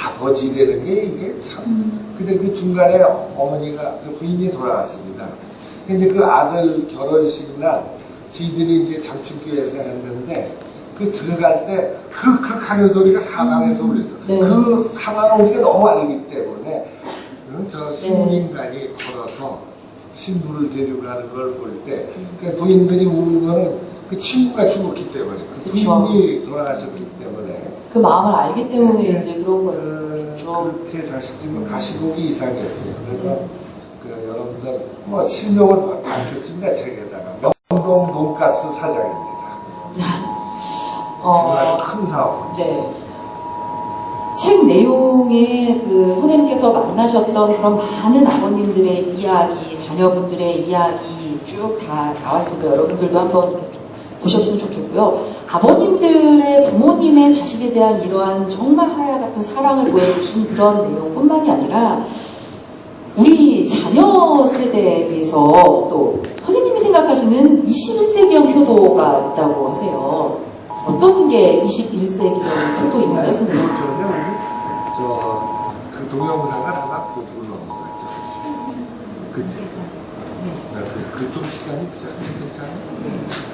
아버지라는 게 이게 참 근데 그 중간에 어머니가 그 부인이 돌아갔습니다. 근데 그 아들 결혼식 날 지들이 이제 장충교회에서 했는데 그 들어갈 때 흑흑 하는 소리가 사방에서 울렸어. 그 상황을 우리가 너무 알기 때문에 저 신문인간이 걸어서 신부를 데려가는 걸 볼 때 그 부인들이 우는 거는 그 친구가 죽었기 때문에 그 부인이 돌아가셨기 때문에 그 마음을 알기 때문에 이제 그런 거였죠. 그렇게 자식집은 가시곡이 이상했어요. 그래서 그 여러분들 뭐 실명은 밝혔습니다. 책에다가 명동 돈가스 사장입니다. 정말 큰 사업. 네. 책 내용에 그 선생님께서 만나셨던 그런 많은 아버님들의 이야기, 자녀분들의 이야기 쭉 다 나와 있으니까 여러분들도 한번 이렇게 쭉 보셨으면 좋겠고요. 아버님들의 부모님의 자식에 대한 이러한 정말 하야 같은 사랑을 보여주신 그런 내용뿐만이 아니라 우리 자녀 세대에 비해서 또 선생님이 생각하시는 21세기형 효도가 있다고 하세요. 어떤 게 21세기형 효도인가요, 선생님? 그 동영상을 하나 보여주는 거죠. 그치? 좀 시간이 괜찮아요?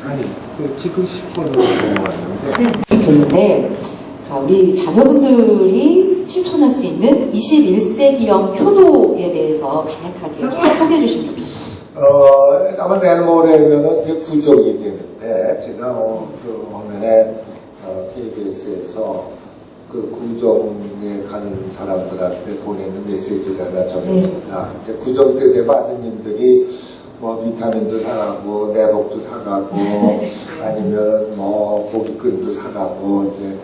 아니, 지금 10분으로 넘어왔는데. 좋겠는데, 자, 우리 자녀분들이 실천할 수 있는 21세기형 효도에 대해서 간략하게 좀 소개해 주시면 좋겠어요. 아마 내일 모레면은 이제 구정이 되는데, 제가 어느 해 KBS에서 그 구정에 가는 사람들한테 보내는 메시지를 하나 전했습니다. 이제 구정 때 되면 아드님들이 뭐 비타민도 사가고 내복도 사가고 아니면은 뭐 고깃근도 사가고 이제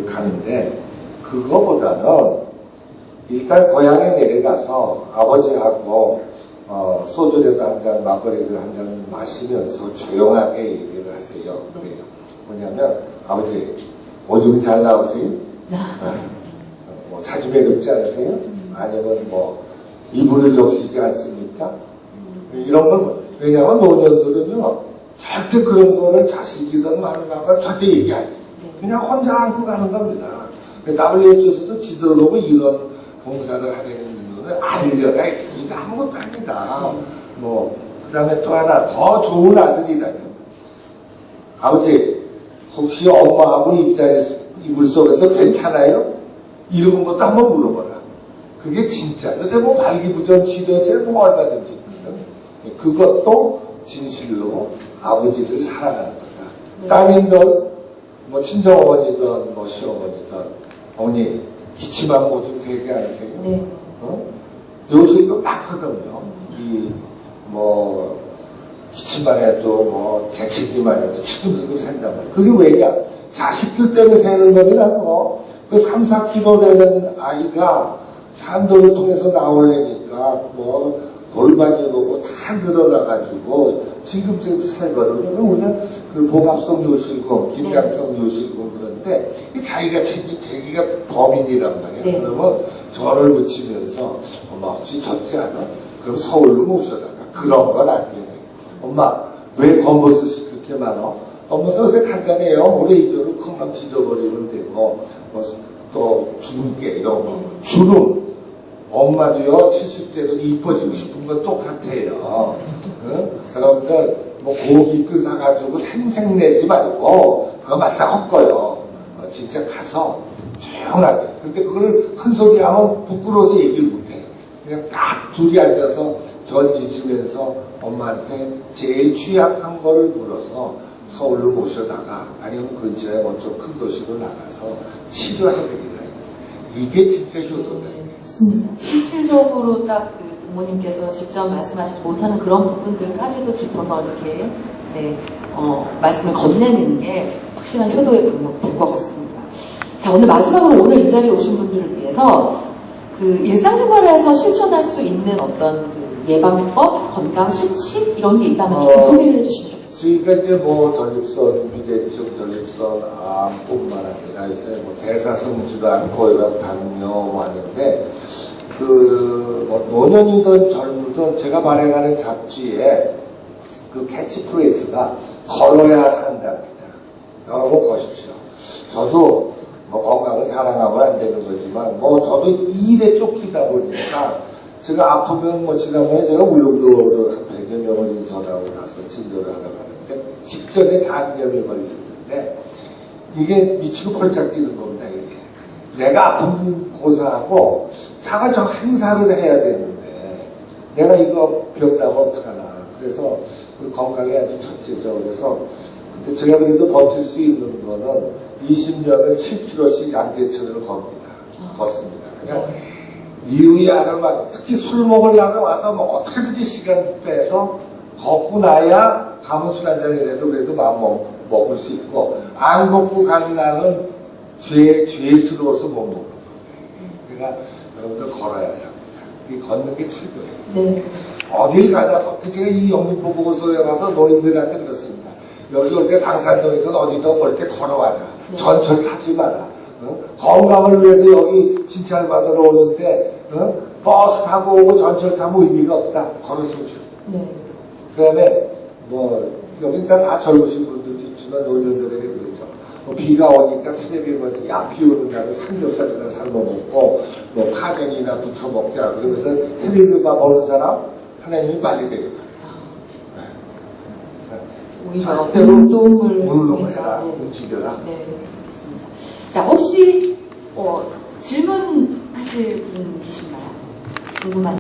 가는데 그거보다는 일단 고향에 내려가서 아버지하고 소주라도 한 잔, 막걸리도 한 잔 마시면서 조용하게 얘기를 하세요. 그래요. 뭐냐면 아버지 오줌 잘 나오세요? 뭐 자주 배롭지 않으세요? 아니면 뭐 이불을 적시지 않습니까? 이런 건 왜냐하면 노년들은요 절대 그런 거를 자식이든 마누라가 절대 얘기 안 해요. 그냥 혼자 안고 가는 겁니다. WHO에서도 지도로고 이런 봉사를 하려는 이유는 알려라. 이거 아무것도 아니다. 뭐 그다음에 또 하나 더 좋은 아들이라면 아버지 혹시 엄마하고 이불 속에서 괜찮아요? 이런 것도 한번 물어봐라. 그게 진짜. 요새 뭐 발기부전 치료제 뭐 얼마든지 있거든. 그것도 진실로 아버지들 사랑하는 거다. 따님들, 뭐 친정어머니든 뭐 시어머니든 어머니 기침하면 오줌 새지 않으세요? 네. 요새 이거 많거든요. 뭐 기침만 해도 뭐 재채기만 해도 지금지금 샌단 말이에요. 그게 왜냐? 자식들 때문에 새는 거라고. 그 3, 4kg 되는 아이가 산도를 통해서 나오려니까 뭐 골반이 보고 다 늘어나가지고 지금쯤 새거든요. 그럼 우리가 그 봉합성 요실금, 긴장성 요실금 그런데 자기가 범인이란 말이에요. 그러면 전을 붙이면서 엄마 혹시 젖지 않아? 그럼 서울로 모셔다가 그런 건 안 되네. 엄마 왜 건버스시 그렇게 많어? 엄마 요새 간단해요. 모래이조로 금방 지져버리면 되고 또 주름깨 이런 거 주름 엄마도요 70대도 이뻐지고 싶은 건 똑같아요. 응? 여러분들 뭐 고기 끈 사가지고 생색내지 말고 그거 말짝 헛거요. 진짜 가서 조용하게. 근데 그걸 큰 소리 하면 부끄러워서 얘기를 못해. 그냥 딱 둘이 앉아서 전지지면서 엄마한테 제일 취약한 거를 물어서 서울로 모셔다가 아니면 근처에 뭐 좀 큰 도시로 나가서 치료해드리라. 이게 진짜 효도다. 맞습니다. 실질적으로 딱 그 부모님께서 직접 말씀하시지 못하는 그런 부분들까지도 짚어서 이렇게 말씀을 건네는 게 확실한 효도의 방법이 될 것 같습니다. 자, 오늘 마지막으로 오늘 이 자리에 오신 분들을 위해서 그 일상생활에서 실천할 수 있는 어떤 그 예방법, 건강 수칙 이런 게 있다면 좀 소개를 해주시면 좋겠습니다. 저희가 이제 뭐 전립선, 비대증, 전립선, 암뿐만 아니라 이제 뭐 대사성 질환, 고혈압, 당뇨 뭐 하는데 뭐 노년이든 젊으든 제가 발행하는 잡지에 그 캐치프레이즈가 걸어야 산답니다. 여러분 거십시오. 저도 뭐 건강을 자랑하면 안 되는 거지만 뭐 저도 이 일에 쫓기다 보니까 제가 아프면 뭐 지난번에 제가 울릉도를 한 100여 명을 인선하고 가서 진료를 하러 가는데 직전에 장염이 걸렸는데 이게 미치고 펄짝 뛰는 겁니다. 이게 내가 아픈 고사하고 자가 저 행사를 해야 되는데 내가 이거 병나면 어떡하나. 그래서 그 건강이 아주 첫째죠. 그래서 근데 제가 그래도 버틸 수 있는 거는 20년을 7km씩 양재천을 걷습니다. 그냥 이유에 안 하고 특히 술 먹으려고 와서 뭐 어떻게든지 시간 빼서 걷고 나야 가면 술 한 잔이라도 그래도 마음 먹을 수 있고 안 걷고 가는 날은 죄스러워서 못 먹는 건데 그러니까 여러분들 걸어야 삽니다. 걷는 게 최고예요. 네. 어딜 가나 제가 이 영등포 보고서에 가서 노인들한테 그렇습니다. 여기 올 때 당산동이든 어디든 올 때 걸어와라. 네. 전철 타지 마라. 건강을 위해서 여기 진찰받으러 오는데 버스 타고 오고 전철 타면 의미가 없다. 걸어서 오시고. 네. 그 다음에 뭐 여긴 다 젊으신 분들도 있지만 노년들에게 그러죠. 뭐 비가 오니까 텔레비 보면서 비 오는 날은 삼겹살이나 삶아먹고 뭐 파전이나 부쳐 먹자 그러면서 텔레비만 보는 사람 하나님이 빨리 데려가. 오히려 운동을 운동해라, 네. 움직여라. 네, 알겠습니다. 자, 혹시 질문하실 분 계신가요? 궁금한